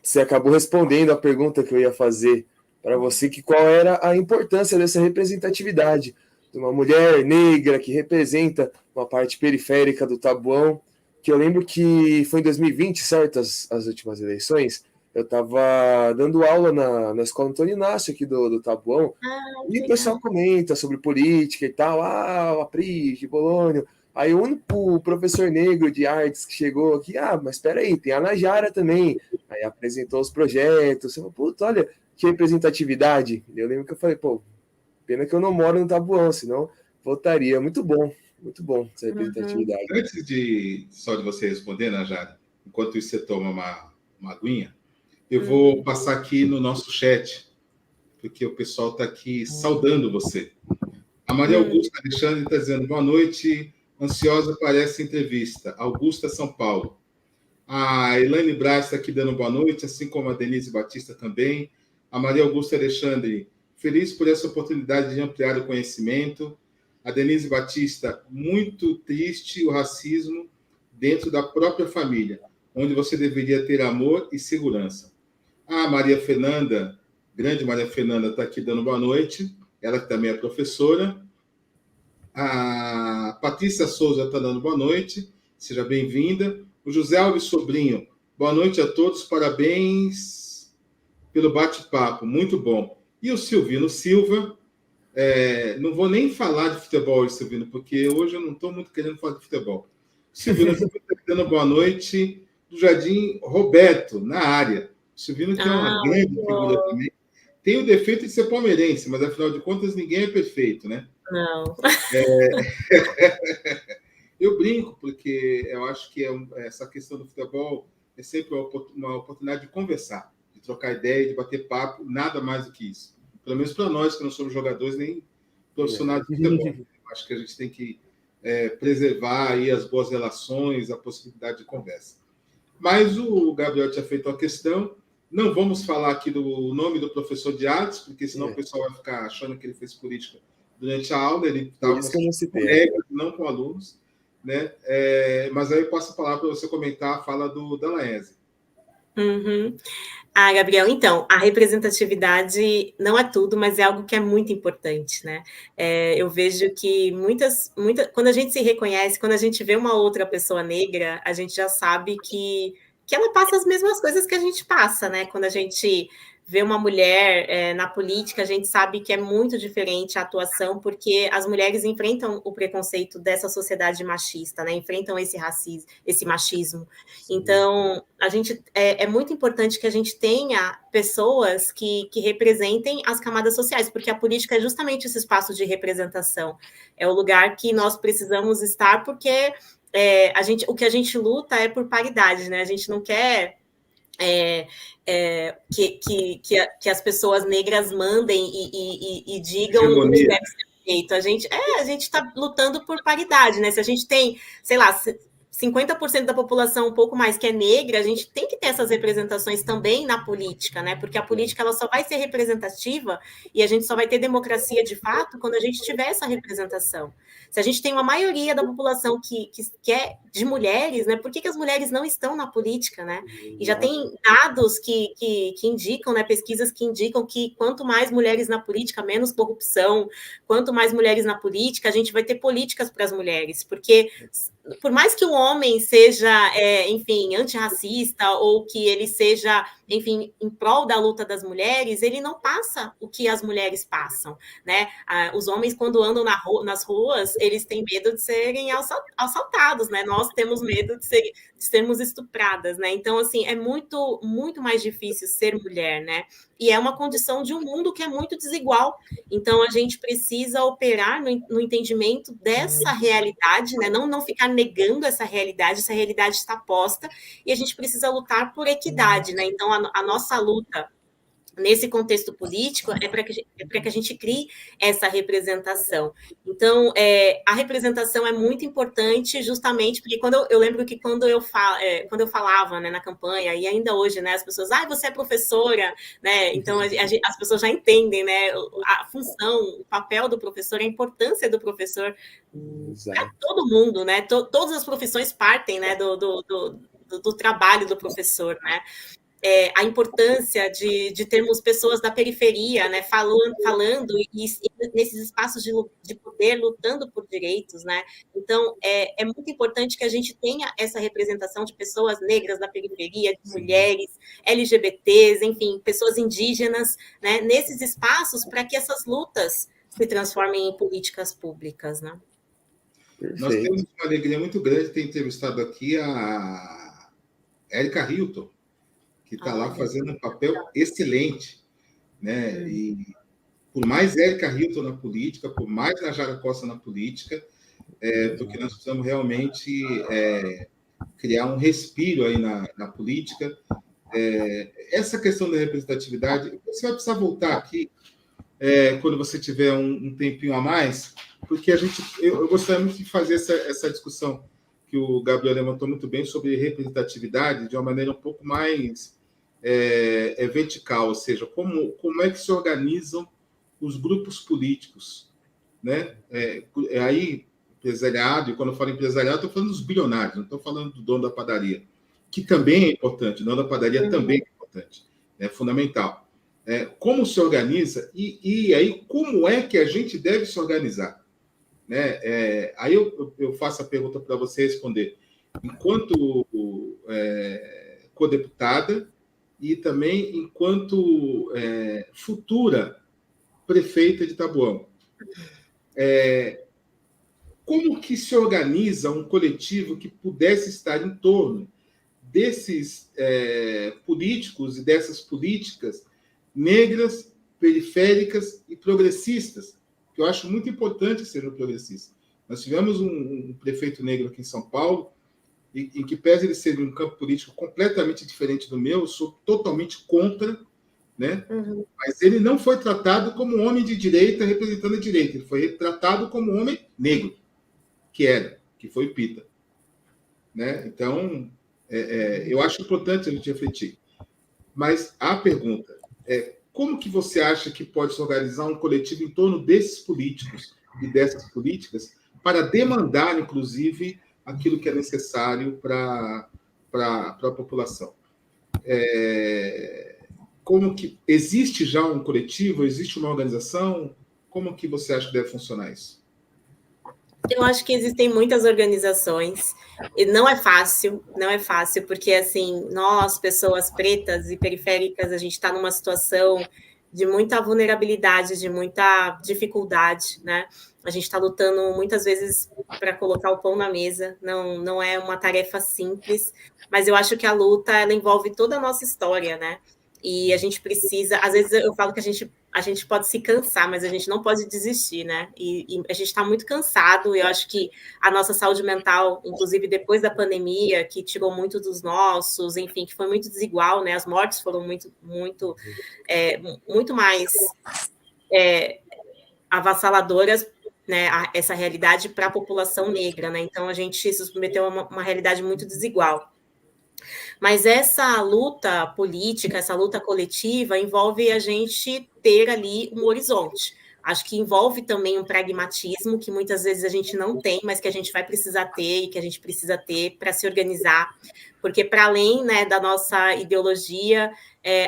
você acabou respondendo a pergunta que eu ia fazer para você, que qual era a importância dessa representatividade de uma mulher negra que representa uma parte periférica do Taboão, que eu lembro que foi em 2020, certo, as últimas eleições, eu estava dando aula na Escola Antônio Inácio aqui do Taboão, e o pessoal comenta sobre política e tal, o Apri, de Polônio. Aí o único professor negro de artes que chegou aqui, mas espera aí, tem a Najara também. Aí apresentou os projetos, eu falei, puta, olha que representatividade. Eu lembro que eu falei, pena que eu não moro no Taboão, senão votaria. Muito bom essa representatividade. Antes de você responder, Najara, enquanto isso você toma uma aguinha, eu vou passar aqui no nosso chat, porque o pessoal está aqui saudando você. A Maria Augusta Alexandre está dizendo, boa noite, ansiosa para essa entrevista. Augusta, São Paulo. A Elaine Braz está aqui dando boa noite, assim como a Denise Batista também. A Maria Augusta Alexandre, feliz por essa oportunidade de ampliar o conhecimento. A Denise Batista, muito triste o racismo dentro da própria família, onde você deveria ter amor e segurança. A Maria Fernanda, grande Maria Fernanda, está aqui dando boa noite. Ela que também é professora. A Patrícia Souza está dando boa noite, seja bem-vinda. O José Alves Sobrinho, boa noite a todos, parabéns pelo bate-papo, muito bom. E o Silvino Silva, não vou nem falar de futebol hoje, Silvino, porque hoje eu não estou muito querendo falar de futebol. Silvino Silva está dando boa noite do Jardim Roberto, na área. O Silvino, que é uma grande figura também, tem o defeito de ser palmeirense, mas afinal de contas ninguém é perfeito, né? Não. Eu brinco, porque eu acho que essa questão do futebol é sempre uma oportunidade de conversar, de trocar ideia, de bater papo, nada mais do que isso. Pelo menos para nós, que não somos jogadores nem profissionais de futebol. Eu acho que a gente tem que preservar aí as boas relações, a possibilidade de conversa. Mas o Gabriel tinha feito uma questão. Não vamos falar aqui do nome do professor de artes, porque senão o pessoal vai ficar achando que ele fez política durante a aula. Ele estava com colegas, não com alunos. Né? Mas aí eu passo a palavra para você comentar a fala da Laese. Gabriel, então, a representatividade não é tudo, mas é algo que é muito importante, né? Eu vejo que quando a gente se reconhece, quando a gente vê uma outra pessoa negra, a gente já sabe que ela passa as mesmas coisas que a gente passa, né? Quando a gente vê uma mulher na política, a gente sabe que é muito diferente a atuação, porque as mulheres enfrentam o preconceito dessa sociedade machista, né? Enfrentam esse racismo, esse machismo. Então, é muito importante que a gente tenha pessoas que representem as camadas sociais, porque a política é justamente esse espaço de representação. É o lugar que nós precisamos estar, porque o que a gente luta é por paridade, né? A gente não quer que as pessoas negras mandem e digam o que deve ser feito. A gente está lutando por paridade, né? Se a gente tem, sei lá, 50% da população um pouco mais que é negra, a gente tem que ter essas representações também na política, né? Porque a política ela só vai ser representativa e a gente só vai ter democracia de fato quando a gente tiver essa representação. Se a gente tem uma maioria da população que é de mulheres, né? Por que as mulheres não estão na política, né? E já tem dados que indicam, né? Pesquisas que indicam que quanto mais mulheres na política, menos corrupção, quanto mais mulheres na política, a gente vai ter políticas para as mulheres, porque por mais que o homem seja, enfim, antirracista ou que ele seja, enfim, em prol da luta das mulheres, ele não passa o que as mulheres passam, né? Os homens, quando andam nas ruas, eles têm medo de serem assaltados, né? Nós temos medo de sermos estupradas, né? Então, assim, é muito, muito mais difícil ser mulher, né? E é uma condição de um mundo que é muito desigual. Então, a gente precisa operar no entendimento dessa realidade, né? Não ficar negando essa realidade está posta, e a gente precisa lutar por equidade, né? Então, a nossa luta nesse contexto político é para que a gente crie essa representação. Então, a representação é muito importante, justamente porque eu lembro que quando eu falava, né, na campanha, e ainda hoje, né, as pessoas, você é professora, né? Então as pessoas já entendem, né, a função, o papel do professor, a importância do professor para todo mundo, né? Todas as profissões partem, né, do trabalho do professor, né? A importância de termos pessoas da periferia, né, falando e nesses espaços de poder, lutando por direitos, né? Então, é muito importante que a gente tenha essa representação de pessoas negras da periferia, de mulheres, LGBTs, enfim, pessoas indígenas, né, nesses espaços para que essas lutas se transformem em políticas públicas, né? Perfeito. Nós temos uma alegria muito grande de ter entrevistado aqui a Érica Hilton, que está lá fazendo um papel excelente, né? E por mais Érica Hilton na política, por mais Najara Costa na política, porque nós precisamos realmente criar um respiro aí na política. Essa questão da representatividade, você vai precisar voltar aqui quando você tiver um tempinho a mais, porque eu gostaria muito de fazer essa discussão que o Gabriel levantou muito bem sobre representatividade de uma maneira um pouco mais vertical, ou seja, como é que se organizam os grupos políticos, né? Aí, empresariado, e quando eu falo empresariado, estou falando dos bilionários, não estou falando do dono da padaria, que também é importante, o dono da padaria também é importante, é fundamental. Como se organiza e aí como é que a gente deve se organizar? né? Aí eu faço a pergunta para você responder. Enquanto codeputada e também enquanto futura prefeita de Taboão, como que se organiza um coletivo que pudesse estar em torno desses políticos e dessas políticas negras, periféricas e progressistas, que eu acho muito importante que sejam progressistas. Nós tivemos um prefeito negro aqui em São Paulo, em que pese ele ser de um campo político completamente diferente do meu, eu sou totalmente contra, né? Uhum. Mas ele não foi tratado como um homem de direita representando a direita, ele foi tratado como um homem negro, que foi o Pita, né? Então, eu acho importante a gente refletir. Mas a pergunta é: como que você acha que pode se organizar um coletivo em torno desses políticos e dessas políticas para demandar, inclusive, aquilo que é necessário para a população? Como que existe já um coletivo, existe uma organização? Como que você acha que deve funcionar isso? Eu acho que existem muitas organizações, e não é fácil, porque, assim, nós, pessoas pretas e periféricas, a gente está numa situação de muita vulnerabilidade, de muita dificuldade, né? A gente está lutando muitas vezes para colocar o pão na mesa, não é uma tarefa simples, mas eu acho que a luta, ela envolve toda a nossa história, né? E a gente precisa, às vezes eu falo que a gente pode se cansar, mas a gente não pode desistir, né? E a gente está muito cansado, e eu acho que a nossa saúde mental, inclusive depois da pandemia, que tirou muito dos nossos, enfim, que foi muito desigual, né? As mortes foram muito mais avassaladoras, né? Essa realidade para a população negra, né? Então a gente se submeteu a uma realidade muito desigual. Mas essa luta política, essa luta coletiva, envolve a gente ter ali um horizonte. Acho que envolve também um pragmatismo que muitas vezes a gente não tem, mas que a gente vai precisar ter e que a gente precisa ter para se organizar. Porque, para além, né, da nossa ideologia,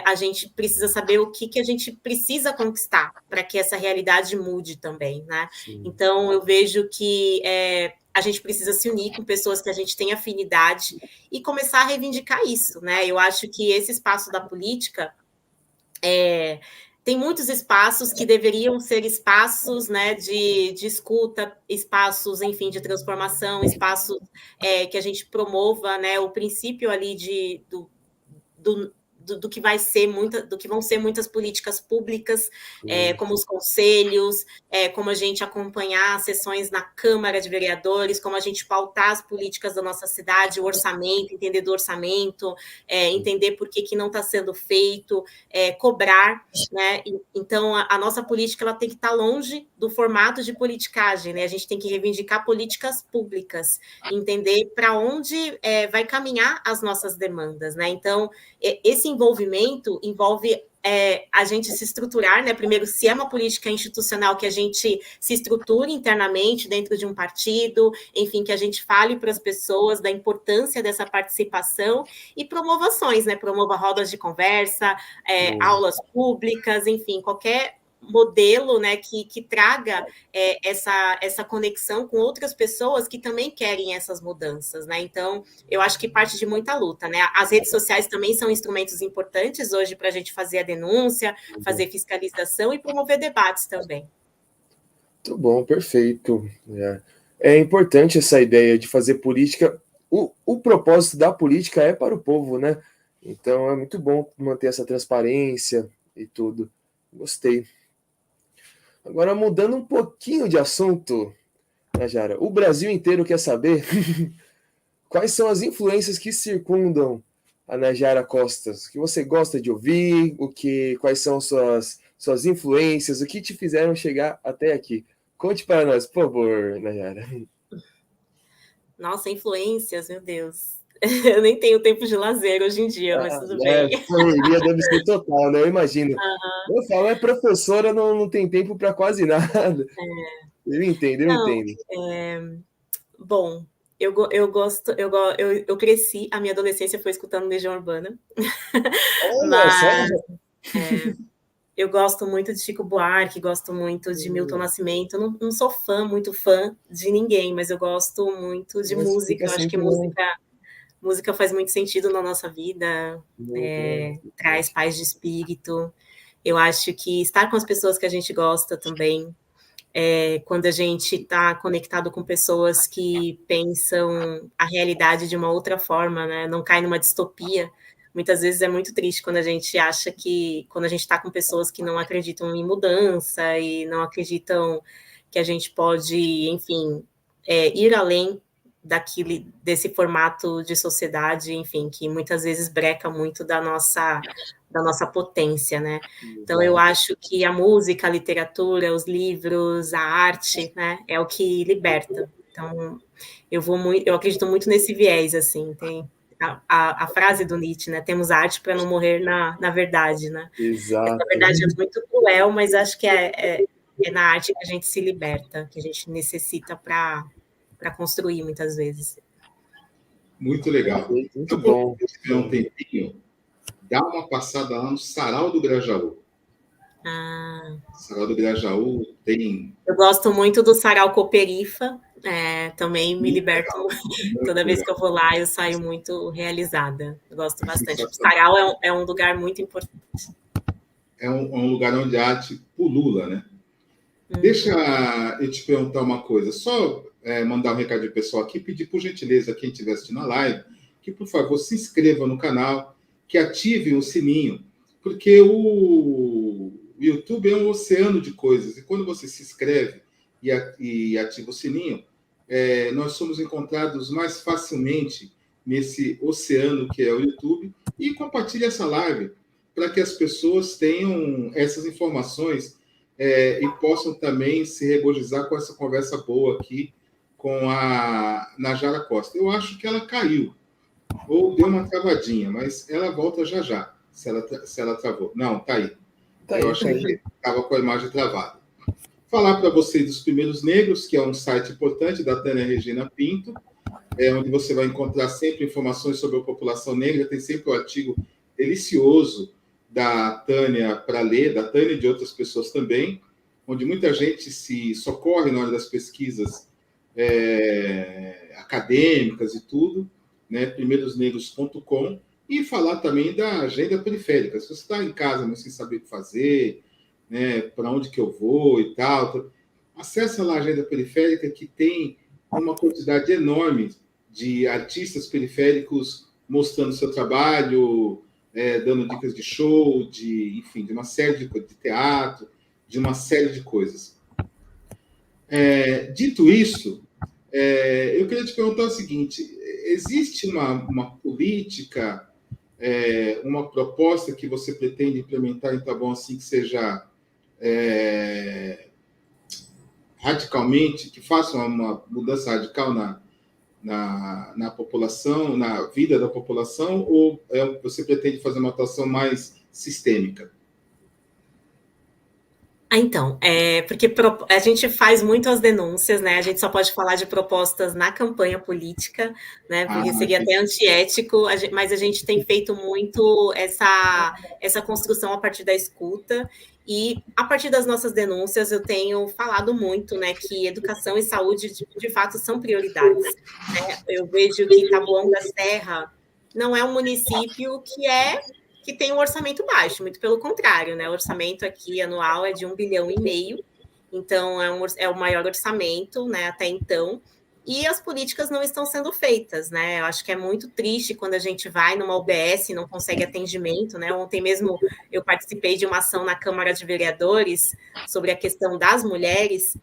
a gente precisa saber o que a gente precisa conquistar para que essa realidade mude também, né? Sim. Então, eu vejo que a gente precisa se unir com pessoas que a gente tem afinidade e começar a reivindicar isso, né? Eu acho que esse espaço da política tem muitos espaços que deveriam ser espaços, né, de escuta, espaços, enfim, de transformação, espaços que a gente promova, né, o princípio ali do que vai ser do que vão ser muitas políticas públicas, como os conselhos, como a gente acompanhar sessões na Câmara de Vereadores, como a gente pautar as políticas da nossa cidade, o orçamento, entender do orçamento, entender por que não está sendo feito, cobrar, né? Então, a nossa política ela tem que estar longe do formato de politicagem, né? A gente tem que reivindicar políticas públicas, entender para onde vai caminhar as nossas demandas, né? Então, esse envolvimento envolve a gente se estruturar, né? Primeiro, se é uma política institucional, que a gente se estruture internamente dentro de um partido, enfim, que a gente fale para as pessoas da importância dessa participação e promova ações, né? Promova rodas de conversa, aulas públicas, enfim, qualquer modelo, né, que traga essa conexão com outras pessoas que também querem essas mudanças, né? Então, eu acho que parte de muita luta, né? As redes sociais também são instrumentos importantes hoje para a gente fazer a denúncia, fazer fiscalização e promover debates também. Muito bom, perfeito. É importante essa ideia de fazer política. O propósito da política é para o povo, né? Então é muito bom manter essa transparência e tudo. Gostei. Agora, mudando um pouquinho de assunto, Najara, o Brasil inteiro quer saber quais são as influências que circundam a Najara Costas, o que você gosta de ouvir, quais são suas influências, o que te fizeram chegar até aqui. Conte para nós, por favor, Najara. Nossa, influências, meu Deus. Eu nem tenho tempo de lazer hoje em dia, mas tudo bem. Correria deve ser total, né? Eu imagino. Eu falo, professora, não tem tempo para quase nada. Eu entendo. Bom, eu cresci, a minha adolescência foi escutando Legião Urbana. Mas Eu gosto muito de Chico Buarque, gosto muito de Milton Nascimento. Não sou muito fã de ninguém, mas eu gosto muito de música. Eu acho que música faz muito sentido na nossa vida, traz paz de espírito. Eu acho que estar com as pessoas que a gente gosta também, quando a gente está conectado com pessoas que pensam a realidade de uma outra forma, né? Não cai numa distopia. Muitas vezes é muito triste quando a gente acha que, quando a gente está com pessoas que não acreditam em mudança e não acreditam que a gente pode, enfim, ir além desse formato de sociedade, enfim, que muitas vezes breca muito da nossa potência, né? Então, eu acho que a música, a literatura, os livros, a arte, né, é o que liberta. Então, eu acredito muito nesse viés, assim, tem a frase do Nietzsche, né? Temos arte para não morrer na verdade, né? Exato. Essa verdade é muito cruel, mas acho que é na arte que a gente se liberta, que a gente necessita para construir muitas vezes. Muito legal. Muito bom. Se tiver um tempinho, dá uma passada lá no Sarau do Grajaú. Sarau do Grajaú tem... Eu gosto muito do Sarau Cooperifa, também me liberto. Toda vez que eu vou lá, eu saio muito realizada. Eu gosto bastante. O Sarau é um lugar muito importante. É um lugar onde a arte pulula, né? Deixa eu te perguntar uma coisa. Só mandar um recado de pessoal aqui, pedir por gentileza, quem estiver assistindo a live, que, por favor, se inscreva no canal, que ative o sininho, porque o YouTube é um oceano de coisas, e quando você se inscreve e ativa o sininho, nós somos encontrados mais facilmente nesse oceano que é o YouTube, e compartilhe essa live para que as pessoas tenham essas informações e possam também se regozijar com essa conversa boa aqui com a Najara Costa. Eu acho que ela caiu, ou deu uma travadinha, mas ela volta já já, se ela travou. Não, tá aí. Eu achei que estava com a imagem travada. Falar para vocês dos Primeiros Negros, que é um site importante da Tânia Regina Pinto, onde você vai encontrar sempre informações sobre a população negra, tem sempre um artigo delicioso da Tânia para ler, da Tânia e de outras pessoas também, onde muita gente se socorre na hora das pesquisas acadêmicas e tudo, né? primeirosnegros.com, e falar também da agenda periférica. Se você está em casa, mas sem saber o que fazer, né? Para onde que eu vou e tal, acessa lá a agenda periférica, que tem uma quantidade enorme de artistas periféricos mostrando seu trabalho, dando dicas de show, enfim, de uma série de teatro, de uma série de coisas. Dito isso, eu queria te perguntar o seguinte: existe uma política, uma proposta que você pretende implementar em Taboão, assim, que seja radicalmente, que faça uma mudança radical na população, na vida da população, ou você pretende fazer uma atuação mais sistêmica? Então, porque a gente faz muito as denúncias, né? A gente só pode falar de propostas na campanha política, né? Porque seria até antiético, mas a gente tem feito muito essa construção a partir da escuta, e a partir das nossas denúncias eu tenho falado muito, né, que educação e saúde de fato são prioridades, né? Eu vejo que Taboão da Serra não é um município que tem um orçamento baixo, muito pelo contrário, né? O orçamento aqui anual é de 1,5 bilhão, então é o maior orçamento, né, até então, e as políticas não estão sendo feitas, né? Eu acho que é muito triste quando a gente vai numa UBS e não consegue atendimento, né? Ontem mesmo eu participei de uma ação na Câmara de Vereadores sobre a questão das mulheres,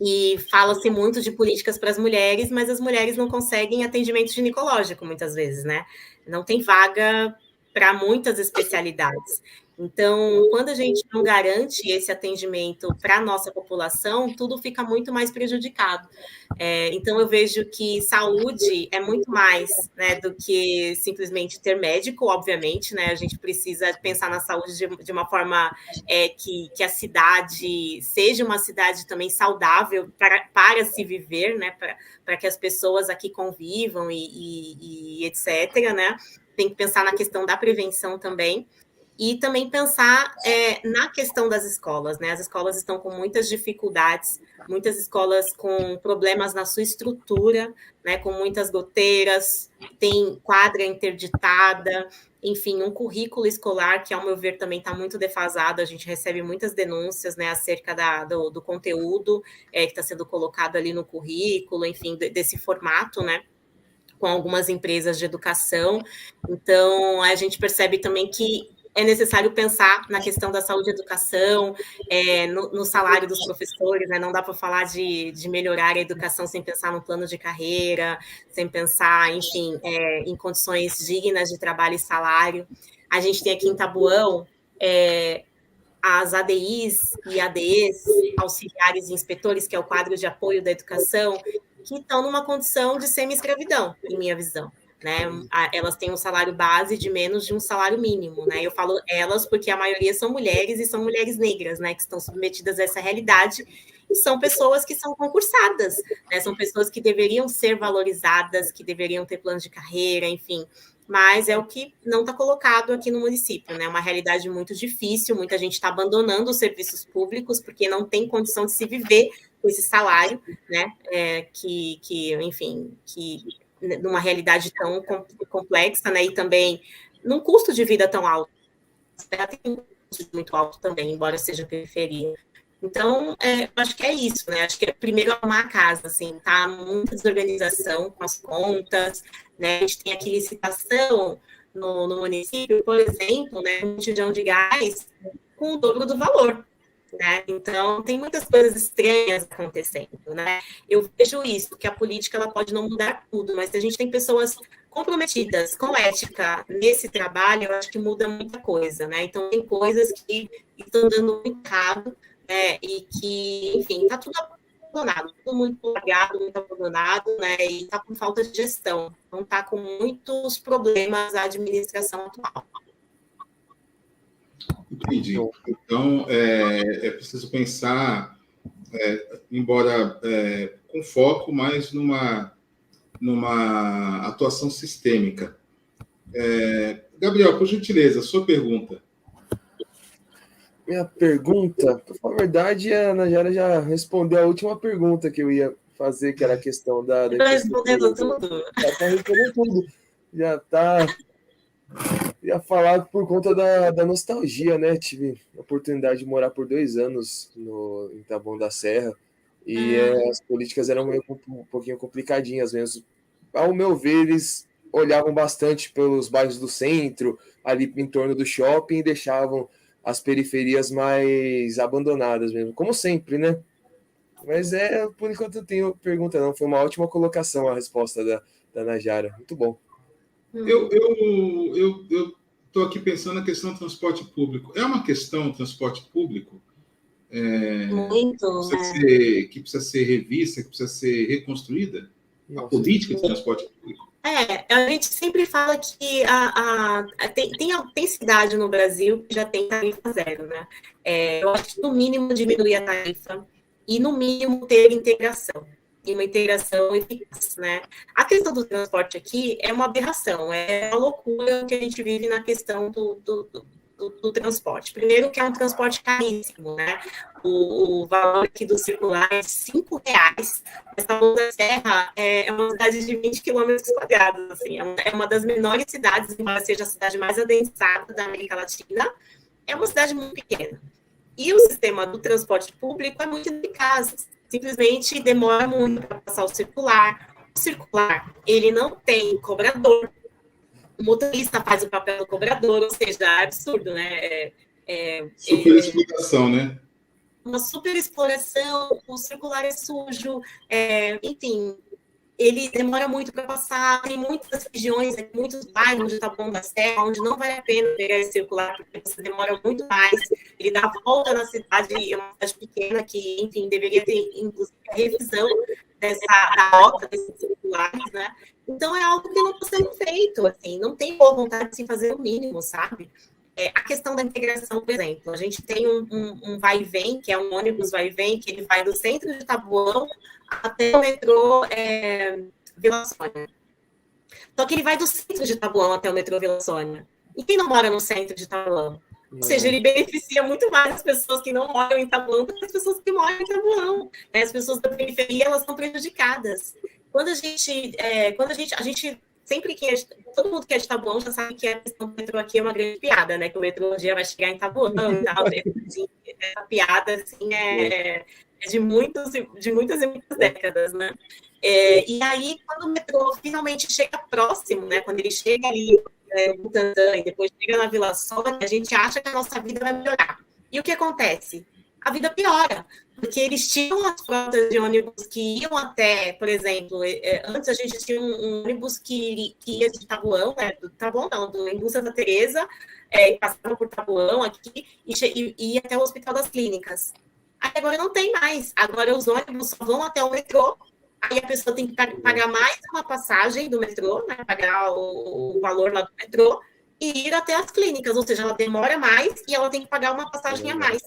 e fala-se muito de políticas para as mulheres, mas as mulheres não conseguem atendimento ginecológico muitas vezes, né? Não tem vaga para muitas especialidades. Então, quando a gente não garante esse atendimento para a nossa população, tudo fica muito mais prejudicado. Então, eu vejo que saúde é muito mais, né, do que simplesmente ter médico, obviamente, né? A gente precisa pensar na saúde de uma forma que a cidade seja uma cidade também saudável para se viver, né? Para que as pessoas aqui convivam e etc., né? Tem que pensar na questão da prevenção também. E também pensar na questão das escolas, né? As escolas estão com muitas dificuldades, muitas escolas com problemas na sua estrutura, né? Com muitas goteiras, tem quadra interditada, enfim, um currículo escolar que, ao meu ver, também está muito defasado. A gente recebe muitas denúncias, né, acerca do conteúdo que está sendo colocado ali no currículo, enfim, desse formato, né? Com algumas empresas de educação. Então, a gente percebe também que é necessário pensar na questão da saúde e educação, no salário dos professores, né? Não dá para falar de melhorar a educação sem pensar no plano de carreira, sem pensar, enfim, em condições dignas de trabalho e salário. A gente tem aqui em Taboão as ADIs e ADEs, auxiliares e inspetores, que é o quadro de apoio da educação, que estão numa condição de semi-escravidão, em minha visão. Né? Elas têm um salário base de menos de um salário mínimo, né? Eu falo elas porque a maioria são mulheres e são mulheres negras, né? Que estão submetidas a essa realidade e são pessoas que são concursadas, né? São pessoas que deveriam ser valorizadas, que deveriam ter plano de carreira, enfim. Mas é o que não está colocado aqui no município, né? Uma realidade muito difícil, muita gente está abandonando os serviços públicos porque não tem condição de se viver com esse salário, né? Enfim, numa realidade tão complexa, né? E também num custo de vida tão alto. Tem um custo muito alto também, embora seja periferia. Então, acho que é isso, né? Acho que é primeiro arrumar a casa, assim, tá? Muita desorganização com as contas, né? A gente tem aqui licitação no município, por exemplo, né? Um botijão de gás com o dobro do valor. Né? Então, tem muitas coisas estranhas acontecendo, né? Eu vejo isso, que a política ela pode não mudar tudo, mas se a gente tem pessoas comprometidas com ética nesse trabalho, eu acho que muda muita coisa, né? Então, tem coisas que estão dando muito errado, né? E que, enfim, está tudo abandonado, tudo muito largado, muito abandonado, né? E está com falta de gestão, então está com muitos problemas a administração atual. Entendi. Então, é preciso pensar, embora com foco, mais numa atuação sistêmica. Gabriel, por gentileza, sua pergunta. Minha pergunta, na verdade, a Najara já respondeu a última pergunta que eu ia fazer, que era a questão da... Está respondendo tudo. Já está respondendo tudo. Já está... Ia falar por conta da nostalgia, né? Tive a oportunidade de morar por 2 anos em Taboão da Serra e as políticas eram um pouquinho complicadinhas mesmo. Ao meu ver, eles olhavam bastante pelos bairros do centro, ali em torno do shopping, e deixavam as periferias mais abandonadas mesmo, como sempre, né? Mas por enquanto eu tenho pergunta não, foi uma ótima colocação a resposta da Najara, muito bom. Eu estou aqui pensando na questão do transporte público. É uma questão do transporte público muito, que precisa ser revista, que precisa ser reconstruída? Nossa. A política de transporte público? A gente sempre fala que tem cidade no Brasil que já tem tarifa zero, né? Eu acho que no mínimo diminuir a tarifa e no mínimo ter integração. E uma integração eficaz, né? A questão do transporte aqui é uma aberração, é uma loucura que a gente vive na questão do transporte. Primeiro que é um transporte caríssimo, né? O valor aqui do circular é R$5. Essa Taboão da Serra é uma cidade de 20 km², assim, é uma das menores cidades, embora seja a cidade mais adensada da América Latina, é uma cidade muito pequena. E o sistema do transporte público é muito ineficaz, simplesmente demora muito para passar o circular. O circular, ele não tem cobrador, o motorista faz o papel do cobrador, ou seja, é absurdo, né? Super exploração, né? Uma super exploração, o circular é sujo, enfim, ele demora muito para passar, tem muitas regiões, muitos bairros de Taboão da Serra, onde não vale a pena pegar esse circular, porque você demora muito mais, ele dá volta na cidade, é uma cidade pequena que, enfim, deveria ter, inclusive, a revisão da rota desses circulares, né? Então, é algo que não está sendo feito, assim, não tem boa vontade de se fazer o mínimo, sabe? A questão da integração, por exemplo, a gente tem um vai e vem, que é um ônibus vai e vem, que ele vai do centro de Taboão até o metrô Vila Sônia. Só que ele vai do centro de Taboão até o metrô Vila Sônia. E quem não mora no centro de Taboão? Ou seja, ele beneficia muito mais as pessoas que não moram em Taboão do que as pessoas que moram em Taboão. As pessoas da periferia, elas são prejudicadas. Quando a gente sempre que todo mundo que é de Taboão já sabe que a questão do metrô aqui é uma grande piada, né? Que o metrô um dia vai chegar em Taboão e tal. Essa piada, assim, é de muitas e muitas décadas, né? E aí, quando o metrô finalmente chega próximo, né? Quando ele chega ali no Butantã e depois chega na Vila Sônia, a gente acha que a nossa vida vai melhorar. E o que acontece? A vida piora, porque eles tinham as frotas de ônibus que iam até, por exemplo, antes a gente tinha um ônibus que ia de Taboão, né? Do Taboão não, do Embu Santa Teresa, passava por Taboão aqui e ia até o Hospital das Clínicas. Aí agora não tem mais. Agora os ônibus só vão até o metrô. Aí a pessoa tem que pagar mais uma passagem do metrô, né? Pagar o valor lá do metrô e ir até as clínicas. Ou seja, ela demora mais e ela tem que pagar uma passagem a mais.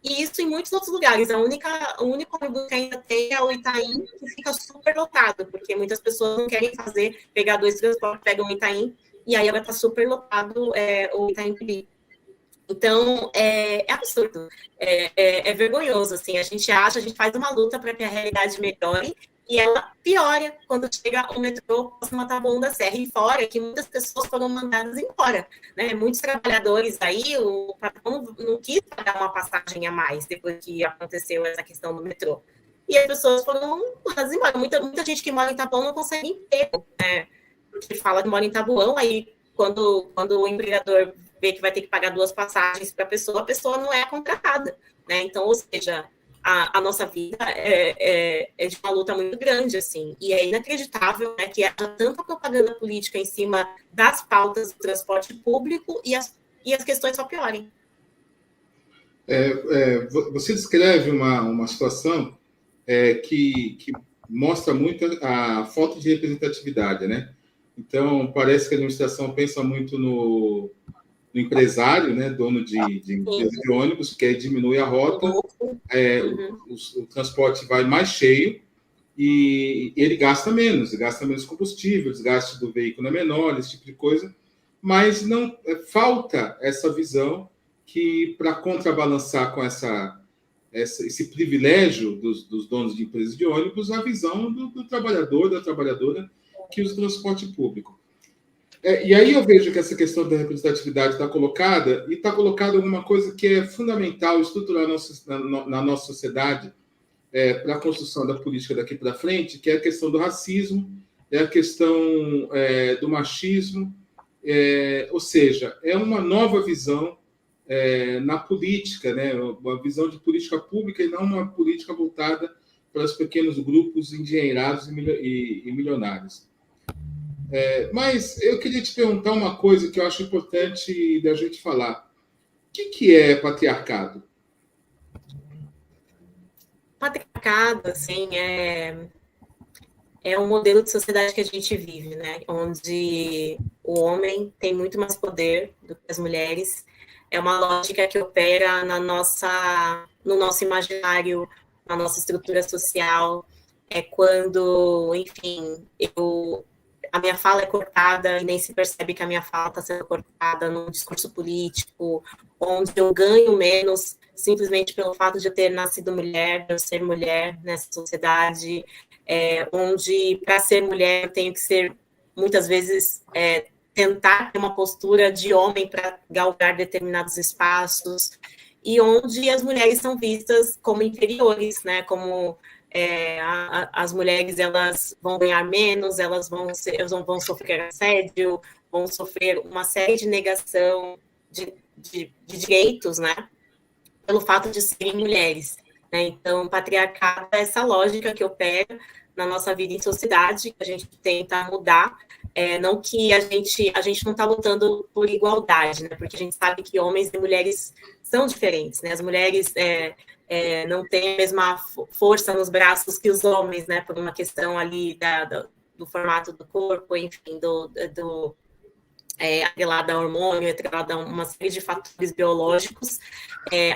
E isso em muitos outros lugares. O único ônibus que ainda tem é o Itaim, que fica super lotado, porque muitas pessoas não querem pegar 2 transportes, pegam o Itaim, e aí ela está super lotado o Itaim Bibi. Então, é absurdo, é vergonhoso, assim, a gente faz uma luta para que a realidade melhore, e ela piora quando chega o metrô próximo a Taboão da Serra, e fora que muitas pessoas foram mandadas embora, né? Muitos trabalhadores aí, o patrão não quis pagar uma passagem a mais depois que aconteceu essa questão do metrô. E as pessoas foram mandadas embora. Muita gente que mora em Taboão não consegue emprego, né? Porque fala que mora em Taboão, aí quando o empregador vê que vai ter que pagar 2 passagens para a pessoa não é contratada, né? Então, ou seja, a nossa vida é de uma luta muito grande, assim, e é inacreditável, né, que haja tanta propaganda política em cima das pautas do transporte público e as questões só piorem. Você descreve uma situação que mostra muito a falta de representatividade, né? Então, parece que a administração pensa muito no empresário, né, dono de empresa de ônibus, que aí diminui a rota, o transporte vai mais cheio e ele gasta menos combustível, o desgaste do veículo é menor, esse tipo de coisa, mas não falta essa visão que, para contrabalançar com esse privilégio dos donos de empresas de ônibus, a visão do trabalhador, da trabalhadora que usa o transporte público. E aí eu vejo que essa questão da representatividade está colocada, e está colocada alguma coisa que é fundamental, estrutural na nossa sociedade, para a construção da política daqui para frente, que é a questão do racismo, é a questão do machismo, ou seja, é uma nova visão na política, né? Uma visão de política pública e não uma política voltada para os pequenos grupos endinheirados e milionários. Mas eu queria te perguntar uma coisa que eu acho importante da gente falar. O que é patriarcado? Patriarcado, assim, é um modelo de sociedade que a gente vive, né? Onde o homem tem muito mais poder do que as mulheres. É uma lógica que opera no nosso imaginário, na nossa estrutura social. É quando, enfim, a minha fala é cortada e nem se percebe que a minha fala está sendo cortada num discurso político, onde eu ganho menos simplesmente pelo fato de eu ter nascido mulher, de eu ser mulher nessa sociedade, onde, para ser mulher, eu tenho que ser, muitas vezes, tentar ter uma postura de homem para galgar determinados espaços, e onde as mulheres são vistas como inferiores, né, como... as mulheres, elas vão ganhar menos, elas vão sofrer assédio, vão sofrer uma série de negação de direitos, né, pelo fato de serem mulheres, né? Então, patriarcado é essa lógica que opera na nossa vida em sociedade, que a gente tenta mudar, não que a gente não está lutando por igualdade, né, porque a gente sabe que homens e mulheres são diferentes, né, as mulheres... não tem a mesma força nos braços que os homens, né, por uma questão ali do formato do corpo, enfim, atrelada a hormônio, atrelada a uma série de fatores biológicos.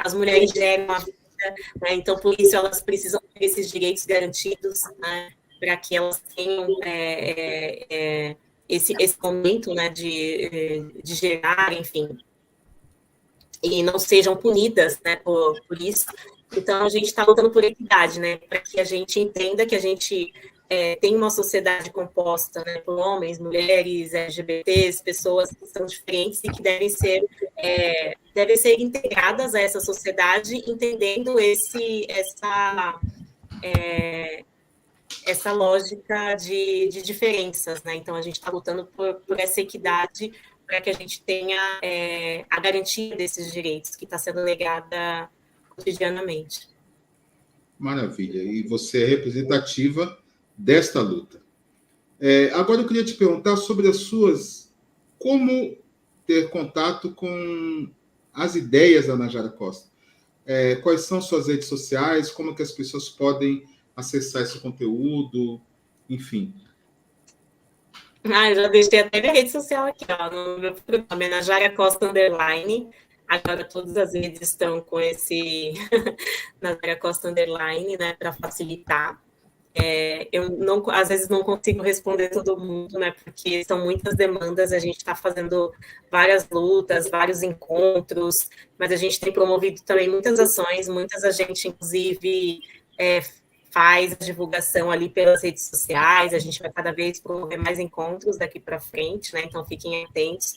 As mulheres geram a vida, né, então, por isso, elas precisam ter esses direitos garantidos, né, para que elas tenham esse momento, né, de gerar, enfim, e não sejam punidas, né, por isso. Então, a gente está lutando por equidade, né, para que a gente entenda que a gente tem uma sociedade composta, né, por homens, mulheres, LGBTs, pessoas que são diferentes e que devem ser integradas a essa sociedade, entendendo essa lógica de diferenças, né? Então, a gente está lutando por essa equidade para que a gente tenha a garantia desses direitos que está sendo legada cotidianamente. Maravilha. E você é representativa desta luta. Agora eu queria te perguntar sobre como ter contato com as ideias da Najara Costa. Quais são suas redes sociais? Como que as pessoas podem acessar esse conteúdo? Enfim. Eu já deixei até minha rede social aqui, ó, no meu programa, Najara Costa _. Agora todas as redes estão com esse Najara Costa _, né, para facilitar. Eu às vezes não consigo responder todo mundo, né, porque são muitas demandas, a gente está fazendo várias lutas, vários encontros, mas a gente tem promovido também muitas ações, a gente, inclusive, faz a divulgação ali pelas redes sociais, a gente vai cada vez promover mais encontros daqui para frente, né, então fiquem atentos.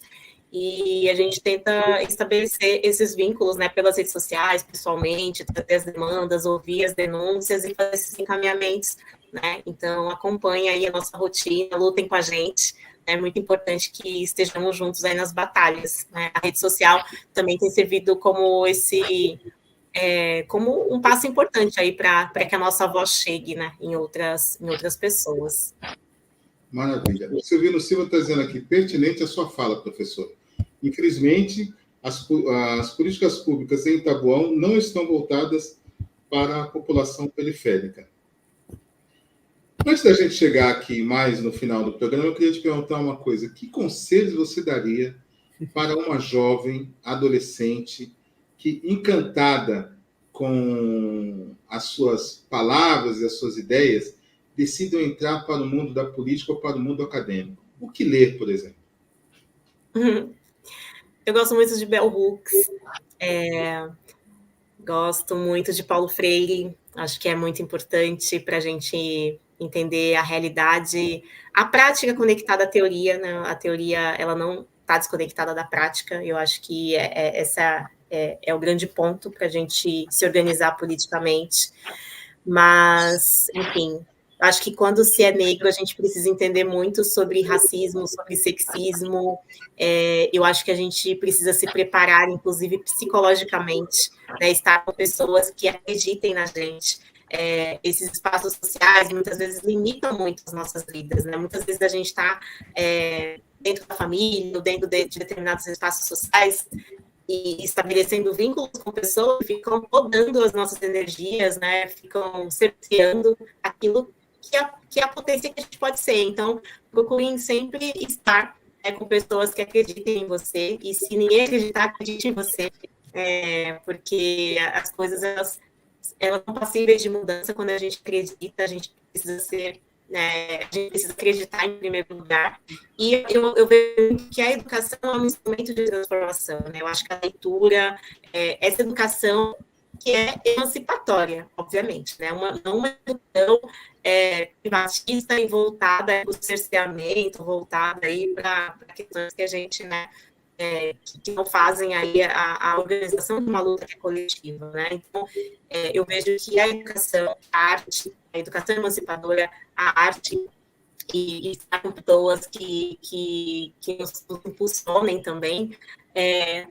E a gente tenta estabelecer esses vínculos, né, pelas redes sociais, pessoalmente, trazer as demandas, ouvir as denúncias e fazer esses encaminhamentos, né? Então, acompanhem aí a nossa rotina, lutem com a gente. É muito importante que estejamos juntos aí nas batalhas, né? A rede social também tem servido como como um passo importante aí para que a nossa voz chegue, né, em outras pessoas. Maravilha. O Silvino Silva está dizendo aqui, pertinente a sua fala, professor. Infelizmente, as políticas públicas em Taboão não estão voltadas para a população periférica. Antes da gente chegar aqui mais no final do programa, eu queria te perguntar uma coisa. Que conselhos você daria para uma jovem adolescente que, encantada com as suas palavras e as suas ideias, decidam entrar para o mundo da política ou para o mundo acadêmico? O que ler, por exemplo? Eu gosto muito de Bell Hooks, gosto muito de Paulo Freire, acho que é muito importante para a gente entender a realidade, a prática conectada à teoria, né? A teoria ela não está desconectada da prática, eu acho que essa é o grande ponto para a gente se organizar politicamente, mas, enfim, acho que quando se é negro, a gente precisa entender muito sobre racismo, sobre sexismo. Eu acho que a gente precisa se preparar, inclusive psicologicamente, né, estar com pessoas que acreditem na gente. Esses espaços sociais, muitas vezes, limitam muito as nossas vidas, né? Muitas vezes a gente está dentro da família, ou dentro de determinados espaços sociais, e estabelecendo vínculos com pessoas que ficam podando as nossas energias, né? Ficam cerceando aquilo que é a potência que a gente pode ser. Então, procurem sempre estar com pessoas que acreditem em você, e se ninguém acreditar, acredite em você, porque as coisas, elas são passíveis de mudança. Quando a gente acredita, a gente precisa a gente precisa acreditar em primeiro lugar, e eu vejo que a educação é um instrumento de transformação, né? Eu acho que a leitura, essa educação que é emancipatória, obviamente, né? Não uma educação privatista e voltada para o cerceamento, voltada aí para questões que a gente, né, que não fazem aí a organização de uma luta que é coletiva, né? Então, eu vejo que a educação, a arte, a educação emancipadora, a arte e estar com pessoas que nos impulsionem também,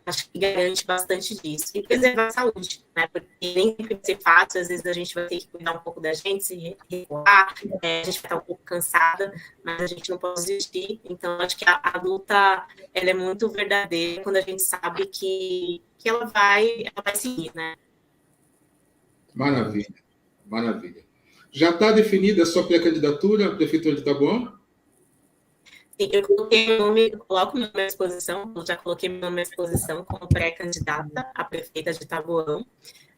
acho que garante bastante disso. E preservar a saúde, né? Porque nem sempre vai ser fácil, às vezes a gente vai ter que cuidar um pouco da gente, se recuar, a gente vai estar um pouco cansada, mas a gente não pode desistir. Então, acho que a luta ela é muito verdadeira quando a gente sabe que ela vai seguir, né? Maravilha, maravilha. Já está definida a sua pré-candidatura à Prefeitura de Taboão? Sim, eu coloco meu nome à exposição, já coloquei meu nome à exposição como pré-candidata a prefeita de Taboão,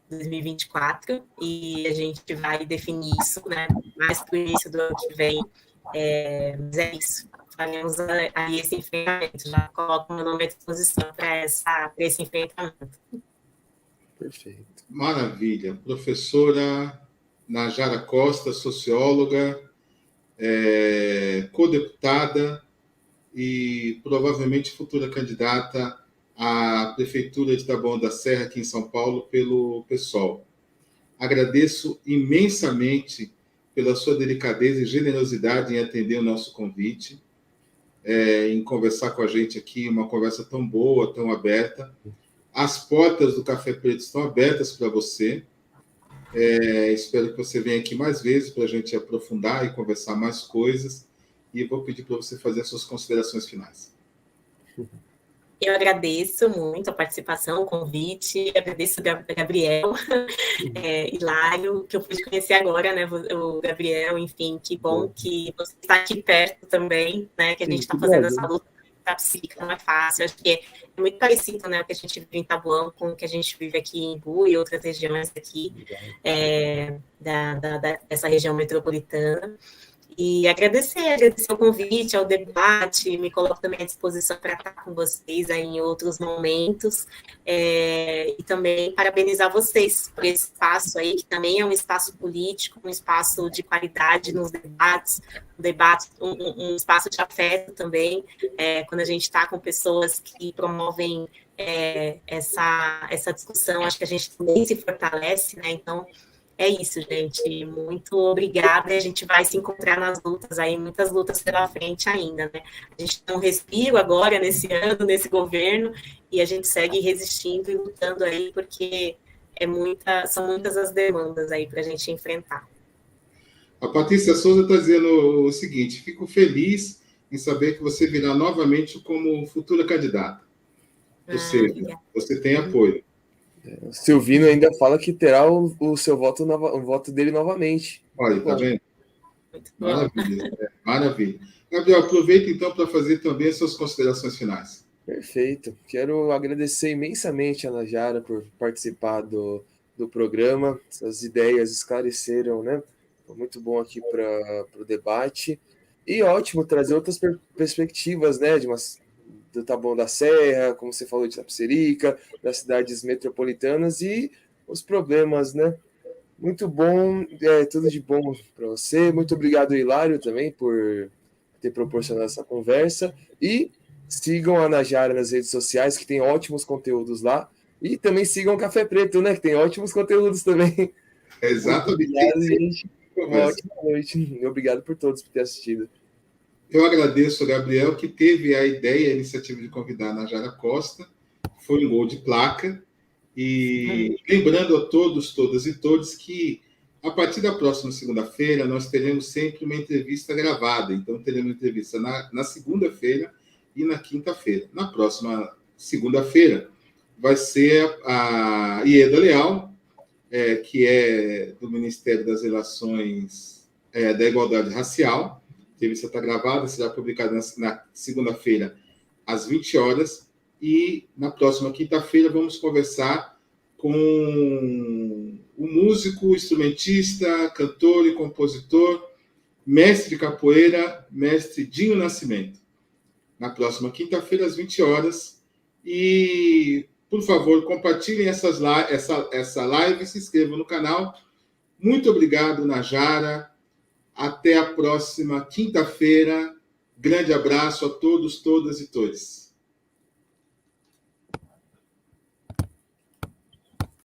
2024, e a gente vai definir isso, né, mais para o início do ano que vem, mas é isso. faremos aí esse enfrentamento. Já coloco meu nome à disposição para esse enfrentamento. Perfeito. Maravilha. Professora Najara Costa, socióloga, co-deputada e provavelmente futura candidata à Prefeitura de Taboão da Serra, aqui em São Paulo, pelo PSOL. Agradeço imensamente pela sua delicadeza e generosidade em atender o nosso convite, em conversar com a gente aqui, uma conversa tão boa, tão aberta. As portas do Café Preto estão abertas para você. Espero que você venha aqui mais vezes para a gente aprofundar e conversar mais coisas. E vou pedir para você fazer as suas considerações finais. Eu agradeço muito a participação, o convite, agradeço o Gabriel, Hilário, que eu pude conhecer agora, né, o Gabriel, enfim, que bom que você está aqui perto também, né, que a gente está fazendo essa luta da psíquica, não é fácil, acho que é muito parecido, né, o que a gente vive em Taboão com o que a gente vive aqui em Imbu e outras regiões aqui, dessa região metropolitana. E agradecer o convite, ao debate, me coloco também à disposição para estar com vocês aí em outros momentos, e também parabenizar vocês por esse espaço aí, que também é um espaço político, um espaço de qualidade nos debates, um espaço de afeto também, quando a gente está com pessoas que promovem essa discussão, acho que a gente também se fortalece, né, então... É isso, gente. Muito obrigada. A gente vai se encontrar nas lutas aí, muitas lutas pela frente ainda, né? A gente tem um respiro agora nesse ano, nesse governo, e a gente segue resistindo e lutando aí, porque são muitas as demandas aí para a gente enfrentar. A Patrícia Souza está dizendo o seguinte: fico feliz em saber que você virá novamente como futura candidata. Ou seja, você tem apoio. O Silvino ainda fala que terá o seu voto, o voto dele novamente. Olha, tá vendo? Maravilha, maravilha. Gabriel, aproveita então para fazer também as suas considerações finais. Perfeito. Quero agradecer imensamente a Najara por participar do programa. Essas ideias esclareceram, né? Foi muito bom aqui para o debate. E ótimo trazer outras perspectivas, né? Do Taboão da Serra, como você falou, de Itapecerica, das cidades metropolitanas e os problemas, né? Muito bom, tudo de bom para você. Muito obrigado, Hilário, também, por ter proporcionado essa conversa. E sigam a Najara nas redes sociais, que tem ótimos conteúdos lá. E também sigam o Café Preto, né? Que tem ótimos conteúdos também. Exatamente. Obrigado, gente. Uma ótima noite. Obrigado por todos por ter assistido. Eu agradeço ao Gabriel, que teve a ideia, a iniciativa de convidar a Najara Costa. Foi um gol de placa. E lembrando a todos, todas e todos que, a partir da próxima segunda-feira, nós teremos sempre uma entrevista gravada. Então, teremos entrevista na segunda-feira e na quinta-feira. Na próxima segunda-feira, vai ser a Ieda Leal, que é do Ministério das Relações da Igualdade Racial. A entrevista está gravada, será publicada na segunda-feira, às 20 horas. E na próxima quinta-feira vamos conversar com o músico, instrumentista, cantor e compositor, mestre de capoeira, mestre Dinho Nascimento. Na próxima quinta-feira, às 20 horas. E, por favor, compartilhem essa live e se inscrevam no canal. Muito obrigado, Najara. Até a próxima quinta-feira. Grande abraço a todos, todas e todos.